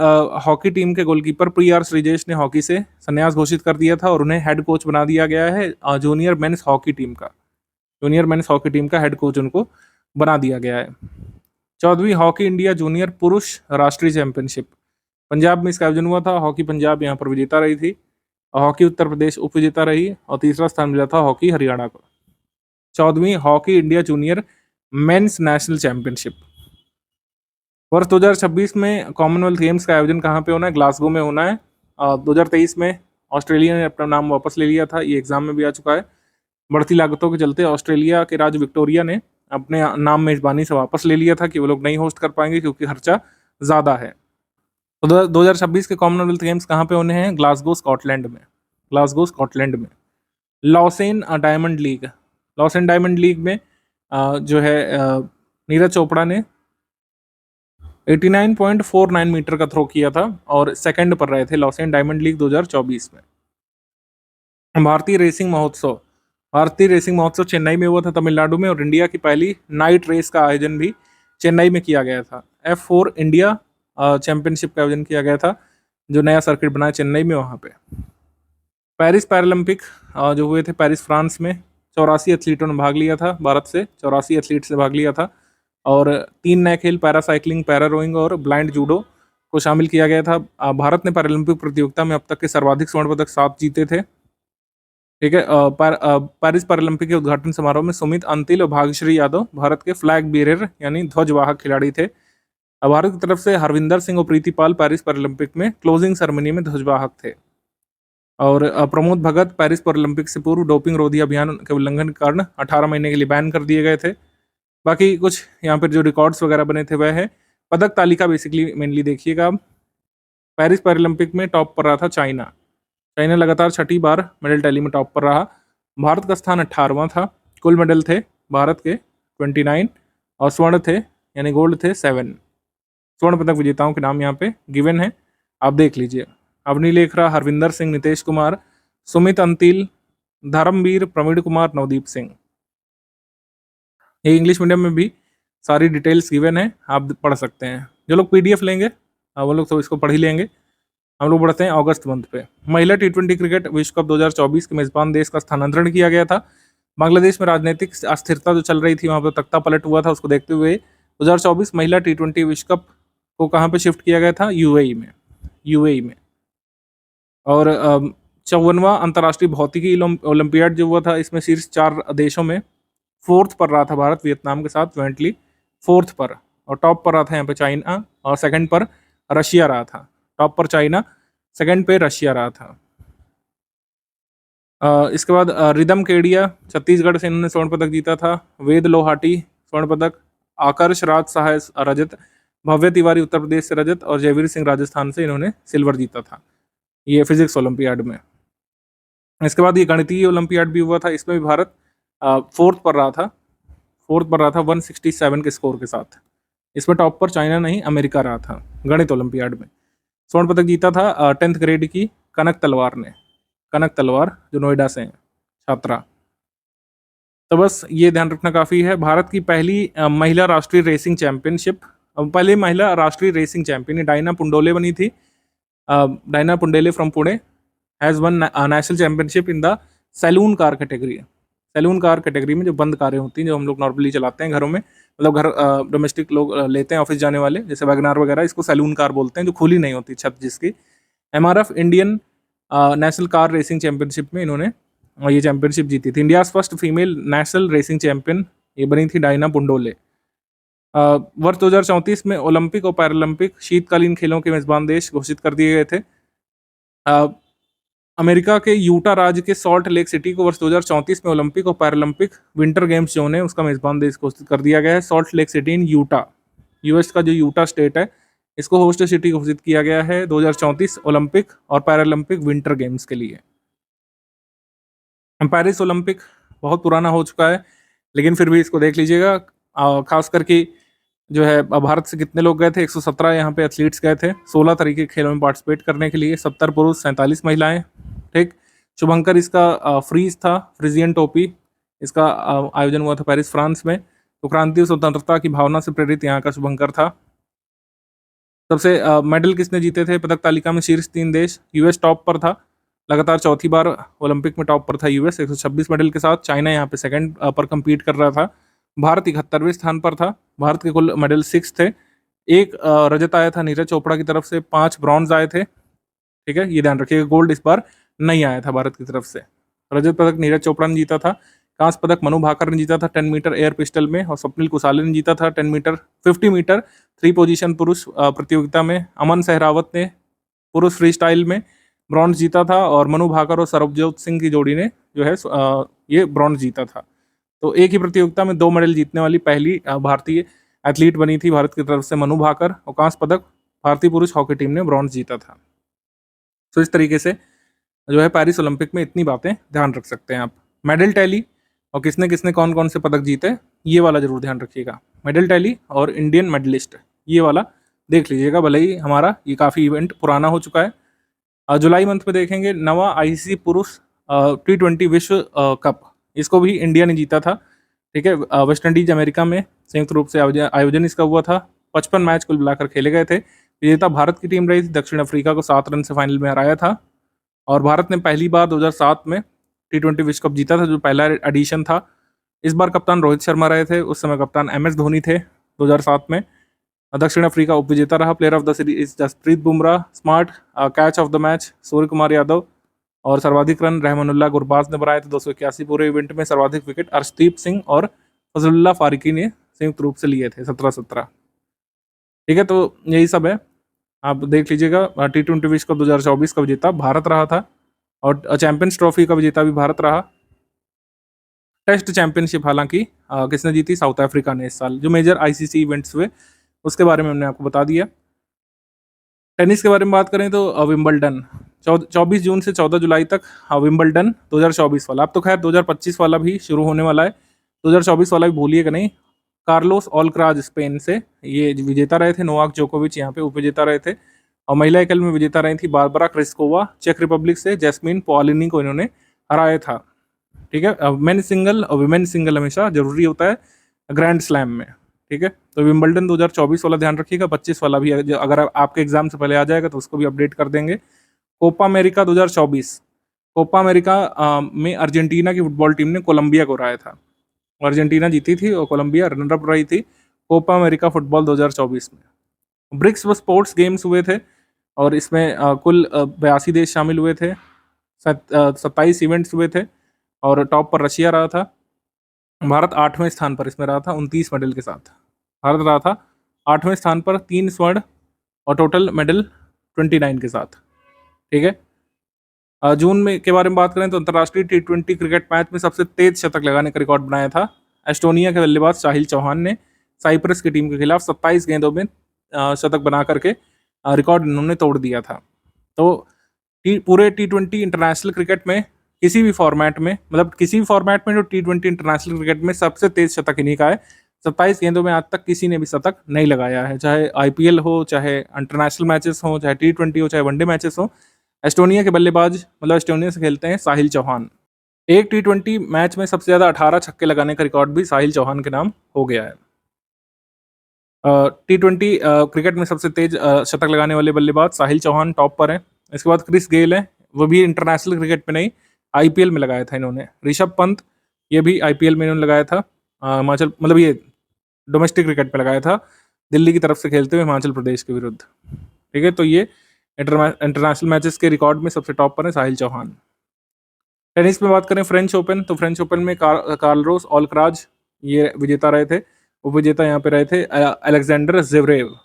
हॉकी टीम के गोलकीपर PR श्रीजेश ने हॉकी से संन्यास घोषित कर दिया था, और उन्हें हेड कोच बना दिया गया है जूनियर मेंस हॉकी टीम का हेड कोच उनको बना दिया गया है। 14वीं हॉकी इंडिया जूनियर पुरुष राष्ट्रीय चैंपियनशिप पंजाब में इसका आयोजन हुआ था। हॉकी पंजाब यहाँ पर विजेता रही थी, हॉकी उत्तर प्रदेश उप विजेता रही, और तीसरा स्थान मिला था हॉकी हरियाणा को। 14वीं hockey India junior men's national championship. वर्ष 2026 में कॉमनवेल्थ गेम्स का आयोजन कहाँ पे होना है? ग्लासगो में होना है। 2023 में ऑस्ट्रेलिया ने अपना नाम वापस ले लिया था, ये एग्जाम में भी आ चुका है। बढ़ती लागतों के चलते ऑस्ट्रेलिया के राज्य विक्टोरिया ने अपने नाम मेजबानी से वापस ले लिया था कि वो लोग नहीं होस्ट कर पाएंगे क्योंकि खर्चा ज़्यादा है। तो 2026 के कॉमनवेल्थ गेम्स कहाँ पे होने हैं? ग्लासगो स्कॉटलैंड में। लॉसेन डायमंड लीग में जो है नीरज चोपड़ा ने 89.49 मीटर का थ्रो किया था और सेकंड पर रहे थे लॉसेन डायमंड लीग 2024 में। भारतीय रेसिंग महोत्सव चेन्नई में हुआ था, तमिलनाडु में, और इंडिया की पहली नाइट रेस का आयोजन भी चेन्नई में किया गया था। F4 इंडिया चैंपियनशिप का आयोजन किया गया था, जो नया सर्किट बना चेन्नई में, वहाँ पे। पेरिस पैरालंपिक जो हुए थे पेरिस फ्रांस में, 84 एथलीटों ने भाग लिया था, भारत से 84 एथलीट्स ने भाग लिया था, और 3 नए खेल पैरासाइकिलिंग, पैरा रोइंग और ब्लाइंड जूडो को शामिल किया गया था। भारत ने पैरालंपिक प्रतियोगिता में अब तक के सर्वाधिक स्वर्ण पदक 7 जीते थे। ठीक है, पेरिस पैरालंपिक के उद्घाटन समारोह में सुमित अंतिल और भाग्यश्री यादव भारत के फ्लैग बेरर यानी ध्वजवाहक खिलाड़ी थे। भारत की तरफ से हरविंदर सिंह और प्रीति पाल पेरिस पैरालंपिक में क्लोजिंग सेरेमनी में ध्वजवाहक थे। और प्रमोद भगत पेरिस ओलंपिक से पूर्व डोपिंग रोधी अभियान के उल्लंघन के कारण 18 महीने के लिए बैन कर दिए गए थे। बाकी कुछ यहाँ पर जो रिकॉर्ड्स वगैरह बने थे वह है पदक तालिका बेसिकली मेनली देखिएगा आप। पेरिस ओलंपिक में टॉप पर रहा था चाइना। चाइना लगातार छठी बार मेडल टैली में टॉप पर रहा। भारत का स्थान 18वां था। कुल मेडल थे भारत के 29 और स्वर्ण थे यानी गोल्ड थे 7। स्वर्ण पदक विजेताओं के नाम यहाँ पे गिवन है, आप देख लीजिए। अवनी लेखरा, हरविंदर सिंह, नितेश कुमार, सुमित अंतिल, धर्मवीर, प्रवीण कुमार, नवदीप सिंह। ये इंग्लिश मीडियम में भी सारी डिटेल्स गिवन है, आप पढ़ सकते हैं। जो लोग पीडीएफ लेंगे वो लोग तो इसको पढ़ ही लेंगे। हम लोग बढ़ते हैं अगस्त मंथ पे। महिला टी20 क्रिकेट विश्व कप 2024 के मेजबान देश का स्थानांतरण किया गया था। बांग्लादेश में राजनीतिक अस्थिरता जो चल रही थी, वहाँ पर तख्ता पलट हुआ था, उसको देखते हुए 2024 महिला टी20 विश्व कप को कहाँ पे शिफ्ट किया गया था? यूएई में। और 54वां अंतर्राष्ट्रीय भौतिकी ओलंपियाड जो हुआ था, इसमें शीर्ष 4 देशों में 4th पर रहा था भारत, वियतनाम के साथ ज्वाइंटली 4th पर। और टॉप पर रहा था यहाँ पे चाइना और सेकंड पर रशिया रहा था। टॉप पर चाइना, सेकंड पे रशिया रहा था। इसके बाद रिदम केडिया छत्तीसगढ़ से इन्होंने स्वर्ण पदक जीता था। वेद लोहाटी स्वर्ण पदक, आकर्ष राज सहाय रजत, भव्य तिवारी उत्तर प्रदेश से रजत और जयवीर सिंह राजस्थान से इन्होंने सिल्वर जीता था ये फिजिक्स ओलंपियाड में। इसके बाद ये गणितीय ओलंपियाड भी हुआ था, इसमें भी भारत 4th पर रहा था। 167 के स्कोर के साथ। इसमें टॉप पर चाइना नहीं, अमेरिका रहा था गणित ओलंपियाड में। स्वर्ण पदक जीता था 10th ग्रेड की कनक तलवार ने। कनक तलवार जो नोएडा से हैं, छात्रा। तो बस ये ध्यान रखना काफ़ी है। भारत की पहली महिला राष्ट्रीय रेसिंग चैंपियनशिप, पहले महिला राष्ट्रीय रेसिंग चैंपियन डायना पुंडोले बनी थी। Diana Pundole from Pune has won national championship in the saloon car category. Saloon car category में जो बंद कारें होती हैं, जो हम लोग नॉर्मली चलाते हैं घरों में, मतलब घर डोमेस्टिक लोग लेते हैं ऑफिस जाने वाले, जैसे वैगनार वगैरह, इसको सैलून कार बोलते हैं, जो खुली नहीं होती छत जिसकी। MRF Indian national car racing championship में इन्होंने ये चैंपियनशिप जीती थी। India first female national racing champion ये बनी थी डायना पुंडोले। वर्ष 2034 में ओलंपिक और पैरालंपिक शीतकालीन खेलों के मेजबान देश घोषित कर दिए गए थे। अमेरिका के यूटा राज्य के सॉल्ट लेक सिटी को वर्ष 2034 में ओलंपिक और पैरालंपिक विंटर गेम्स जो है उसका मेजबान देश घोषित कर दिया गया है। Salt lake city in Utah, US का जो यूटा स्टेट है, इसको होस्ट सिटी घोषित किया गया है 2034 ओलंपिक और पैरालंपिक विंटर गेम्स के लिए। पेरिस ओलंपिक बहुत पुराना हो चुका है, लेकिन फिर भी इसको देख लीजिएगा। खास करके जो है भारत से कितने लोग गए थे? 117 यहाँ पे एथलीट्स गए थे 16 तरीके के खेलों में पार्टिसिपेट करने के लिए। 70 पुरुष, 47 महिलाएं। ठीक, शुभंकर इसका फ्रीज था, फ्रिजियन टोपी, इसका आयोजन हुआ था पेरिस फ्रांस में। तो क्रांति और स्वतंत्रता की भावना से प्रेरित यहाँ का शुभंकर था। सबसे मेडल किसने जीते थे? पदक तालिका में शीर्ष 3 देश। यूएस टॉप पर था, लगातार चौथी बार ओलंपिक में टॉप पर था यूएस 126 मेडल के साथ। चाइना यहाँ पे सेकंड पर कम्पीट कर रहा था। भारत 71वें स्थान पर था। भारत के कुल मेडल 6 थे। 1 रजत आया था नीरज चोपड़ा की तरफ से, 5 ब्रॉन्ज आए थे। ठीक है, ये ध्यान रखिएगा, गोल्ड इस बार नहीं आया था भारत की तरफ से। रजत पदक नीरज चोपड़ा ने जीता था। कांस्य पदक मनु भाकर ने जीता था 10 मीटर एयर पिस्टल में, और स्वप्निल कुसाले ने जीता था 50 मीटर 3 पोजीशन पुरुष प्रतियोगिता में। अमन सहरावत ने पुरुष फ्री स्टाइल में ब्रॉन्ज जीता था, और मनु भाकर और सरबजोत सिंह की जोड़ी ने जो है ये ब्रॉन्ज जीता था। तो एक ही प्रतियोगिता में 2 मेडल जीतने वाली पहली भारतीय एथलीट बनी थी भारत की तरफ से मनु भाकर, और कांस्य पदक भारतीय पुरुष हॉकी टीम ने ब्रॉन्ज जीता था। तो इस तरीके से जो है पेरिस ओलंपिक में इतनी बातें ध्यान रख सकते हैं आप। मेडल टैली और किसने किसने कौन कौन से पदक जीते, ये वाला जरूर ध्यान रखिएगा। मेडल टैली और इंडियन मेडलिस्ट, ये वाला देख लीजिएगा, भले ही हमारा ये काफ़ी इवेंट पुराना हो चुका है। जुलाई मंथ में देखेंगे नवा आईसीसी पुरुष T20 विश्व कप, इसको भी इंडिया ने जीता था। ठीक है, वेस्ट इंडीज अमेरिका में संयुक्त रूप से आयोजन इसका हुआ था। 55 मैच कुल मिलाकर खेले गए थे। विजेता भारत की टीम रही थी, दक्षिण अफ्रीका को 7 रन से फाइनल में हराया था। और भारत ने पहली बार 2007 में T20 विश्व कप जीता था, जो पहला एडिशन था। इस बार कप्तान रोहित शर्मा रहे थे, उस समय कप्तान MS धोनी थे 2007 में। दक्षिण अफ्रीका उपविजेता रहा। Player of the series Jasprit Bumrah, smart catch of the match Surya Kumar Yadav, और सर्वाधिक रन रहमानुल्लाह गुरबाज ने बनाए थे 281 पूरे इवेंट में। सर्वाधिक विकेट अर्शदीप सिंह और फजलुल्लाह फारूकी ने संयुक्त रूप से लिए थे 17-17। ठीक है, तो यही सब है, आप देख लीजिएगा। T20 विश्व कप 2024 का विजेता भारत रहा था। और चैंपियंस ट्रॉफी का विजेता भी भारत रहा। टेस्ट चैंपियनशिप हालांकि किसने जीती? साउथ अफ्रीका ने इस साल। जो मेजर आईसीसी इवेंट्स हुए उसके बारे में हमने आपको बता दिया। टेनिस के बारे में बात करें तो विंबलडन 24 जून से 14 जुलाई तक विंबलडन 2024 वाला। अब तो खैर 2025 वाला भी शुरू होने वाला है, 2024 वाला भी भूलिएगा नहीं। कार्लोस ऑल्क्राज स्पेन से ये विजेता रहे थे। नोवाक जोकोविच यहाँ पे उप विजेता रहे थे। और महिला एकल में विजेता रही थी बारबरा क्रिस्कोवा चेक रिपब्लिक से। जैस्मिन पॉलिनी को इन्होंने हराया था। ठीक है, मेन सिंगल और विमेन सिंगल हमेशा जरूरी होता है ग्रैंड स्लैम में। ठीक है, तो विंबलडन 2024 वाला ध्यान रखिएगा। 25 वाला भी अगर आपके एग्जाम से पहले आ जाएगा तो उसको भी अपडेट कर देंगे। कोपा अमेरिका 2024, कोपा अमेरिका में अर्जेंटीना की फुटबॉल टीम ने कोलंबिया को हराया था। अर्जेंटीना जीती थी और कोलंबिया रनरअप रही थी कोपा अमेरिका फुटबॉल 2024 में। ब्रिक्स स्पोर्ट्स गेम्स हुए थे और इसमें कुल 82 देश शामिल हुए थे। 27 इवेंट्स हुए थे और टॉप पर रशिया रहा था। भारत 8वें स्थान पर इसमें रहा था 29 मेडल के साथ। भारत रहा था 8वें स्थान पर, 3 स्वर्ण और टोटल मेडल 29 के साथ। ठीक है, जून में के बारे में बात करें तो अंतर्राष्ट्रीय T20 क्रिकेट मैच में सबसे तेज शतक लगाने का रिकॉर्ड बनाया था एस्टोनिया के बल्लेबाज साहिल चौहान ने। साइप्रस की टीम के खिलाफ 27 गेंदों में शतक बना करके रिकॉर्ड इन्होंने तोड़ दिया था। तो पूरे T20 इंटरनेशनल क्रिकेट में किसी भी फॉर्मेट में, मतलब किसी भी फॉर्मेट में जो T20 इंटरनेशनल क्रिकेट में सबसे तेज शतक इन्हीं का है। 27 गेंदों में आज तक किसी ने भी शतक नहीं लगाया है, चाहे IPL हो, चाहे इंटरनेशनल मैचेस हो, चाहे T20 हो, चाहे वनडे मैचेस हो। एस्टोनिया के बल्लेबाज, मतलब एस्टोनिया से खेलते हैं, साहिल चौहान। एक T20 मैच में सबसे ज्यादा 18 छक्के लगाने का रिकॉर्ड भी साहिल चौहान के नाम हो गया है। T20 क्रिकेट में सबसे तेज शतक लगाने वाले बल्लेबाज साहिल चौहान टॉप पर हैं। इसके बाद क्रिस गेल है, वो भी इंटरनेशनल क्रिकेट में नहीं, IPL में लगाया था इन्होंने। ऋषभ पंत, ये भी IPL में इन्होंने लगाया था। हिमाचल, मतलब ये डोमेस्टिक क्रिकेट में लगाया था, दिल्ली की तरफ से खेलते हुए हिमाचल प्रदेश के विरुद्ध। ठीक है, तो ये इंटरनेशनल मैचेस के रिकॉर्ड में सबसे टॉप पर है साहिल चौहान। टेनिस में बात करें फ्रेंच ओपन, तो फ्रेंच ओपन में कार्लोस ऑल्क्राज ये विजेता रहे थे। उपविजेता यहाँ पे रहे थे अलेक्जेंडर ज़वेरेव,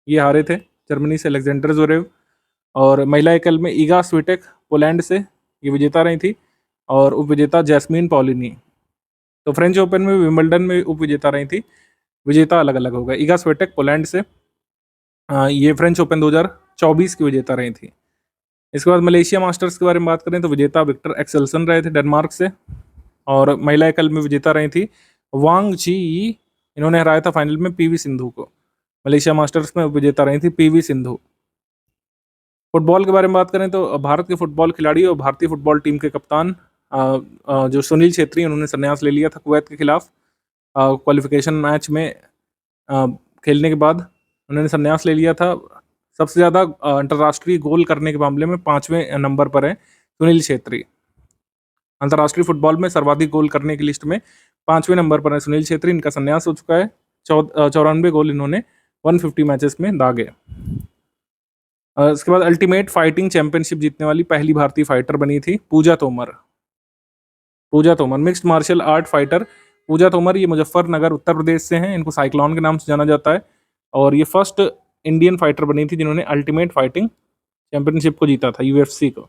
ये हारे थे जर्मनी से, अलेक्जेंडर ज़वेरेव। और महिला एकल में ईगा स्विटेक पोलैंड से ये विजेता रही थी और उपविजेता जैस्मिन पॉलिनी। तो फ्रेंच ओपन में, विंबलडन में उपविजेता रही थी, विजेता अलग अलग हो गए। ईगा स्विटेक पोलैंड से ये फ्रेंच ओपन 2024 की विजेता रही थी। इसके बाद मलेशिया मास्टर्स के बारे में बात करें तो विजेता विक्टर एक्सेल्सन रहे थे डेनमार्क से। और महिला एकल में विजेता रही थी वांग जी, इन्होंने हराया था फाइनल में PV सिंधु को। मलेशिया मास्टर्स में विजेता रही थी PV सिंधु। फुटबॉल के बारे में बात करें तो भारत के फुटबॉल खिलाड़ी और भारतीय फुटबॉल टीम के कप्तान जो सुनील छेत्री, उन्होंने संन्यास ले लिया था कुवैत के खिलाफ क्वालिफिकेशन मैच में खेलने के बाद उन्होंने संन्यास ले लिया था। सबसे ज़्यादा अंतर्राष्ट्रीय गोल करने के मामले में 5वें नंबर पर है सुनील छेत्री। अंतर्राष्ट्रीय फुटबॉल में सर्वाधिक गोल करने की लिस्ट में 5वें नंबर पर है सुनील छेत्री। इनका संन्यास हो चुका है। 94 गोल इन्होंने 150 मैचेस में दागे। इसके बाद अल्टीमेट फाइटिंग चैंपियनशिप जीतने वाली पहली भारतीय फाइटर बनी थी Pooja Tomar. Pooja Tomar mixed martial art fighter Pooja Tomar, ये मुजफ्फरनगर उत्तर प्रदेश से हैं। इनको साइक्लोन के नाम से जाना जाता है और ये फर्स्ट इंडियन फाइटर बनी थी जिन्होंने अल्टीमेट फाइटिंग चैंपियनशिप को जीता था, UFC को।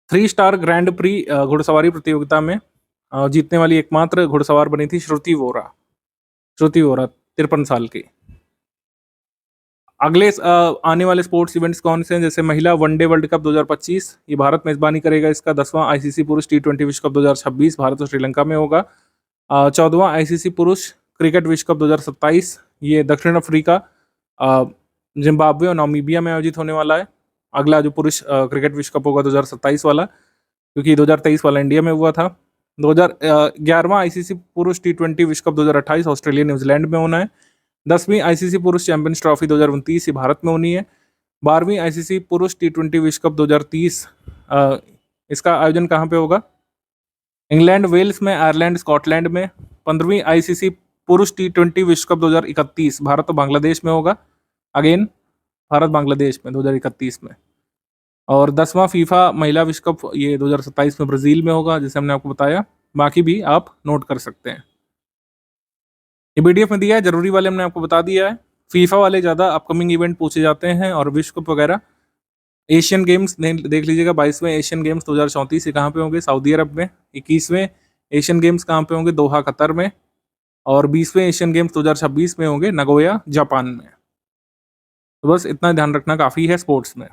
3 स्टार ग्रैंड प्री घुड़सवारी प्रतियोगिता में जीतने वाली एकमात्र घुड़सवार बनी थी श्रुति वोरा। श्रुति वोरा 53 साल की। अगले आने वाले स्पोर्ट्स इवेंट्स कौन से हैं? जैसे महिला वनडे वर्ल्ड कप 2025, ये भारत मेजबानी करेगा इसका। 10वां ICC पुरुष T20 विश्व कप 2026 भारत और श्रीलंका में होगा। 14वां ICC पुरुष क्रिकेट विश्व कप 2027, ये दक्षिण अफ्रीका, जिम्बाब्वे और नामीबिया में आयोजित होने वाला है। अगला जो पुरुष क्रिकेट विश्व कप होगा 2027 वाला, क्योंकि 2023 वाला इंडिया में हुआ था। 11वां ICC पुरुष T20 विश्व कप 2028 ऑस्ट्रेलिया न्यूजीलैंड में होना है। 10वीं ICC पुरुष चैंपियंस ट्रॉफी 2029 ये भारत में होनी है। 12वीं ICC पुरुष T20 विश्व कप 2030 इसका आयोजन कहाँ पे होगा? इंग्लैंड, वेल्स में, आयरलैंड, स्कॉटलैंड में। 15वीं ICC पुरुष T20 विश्व कप 2031 भारत और बांग्लादेश में होगा। अगेन भारत बांग्लादेश में 2031 में। और 10वां फीफा महिला विश्व कप ये 2027 में ब्राज़ील में होगा, जैसे हमने आपको बताया। बाकी भी आप नोट कर सकते हैं। ये PDF में दिया है, जरूरी वाले हमने आपको बता दिया है। फीफा वाले ज़्यादा अपकमिंग इवेंट पूछे जाते हैं और विश्व कप वगैरह एशियन गेम्स देख लीजिएगा, 22वें एशियन गेम्स 2034 कहाँ पे होंगे? सऊदी अरब में। 21वें एशियन गेम्स कहाँ पे होंगे? दोहा, कतर में। और 20वें एशियन गेम्स 2026 में होंगे नगोया, जापान में। तो बस इतना ध्यान रखना काफ़ी है स्पोर्ट्स में।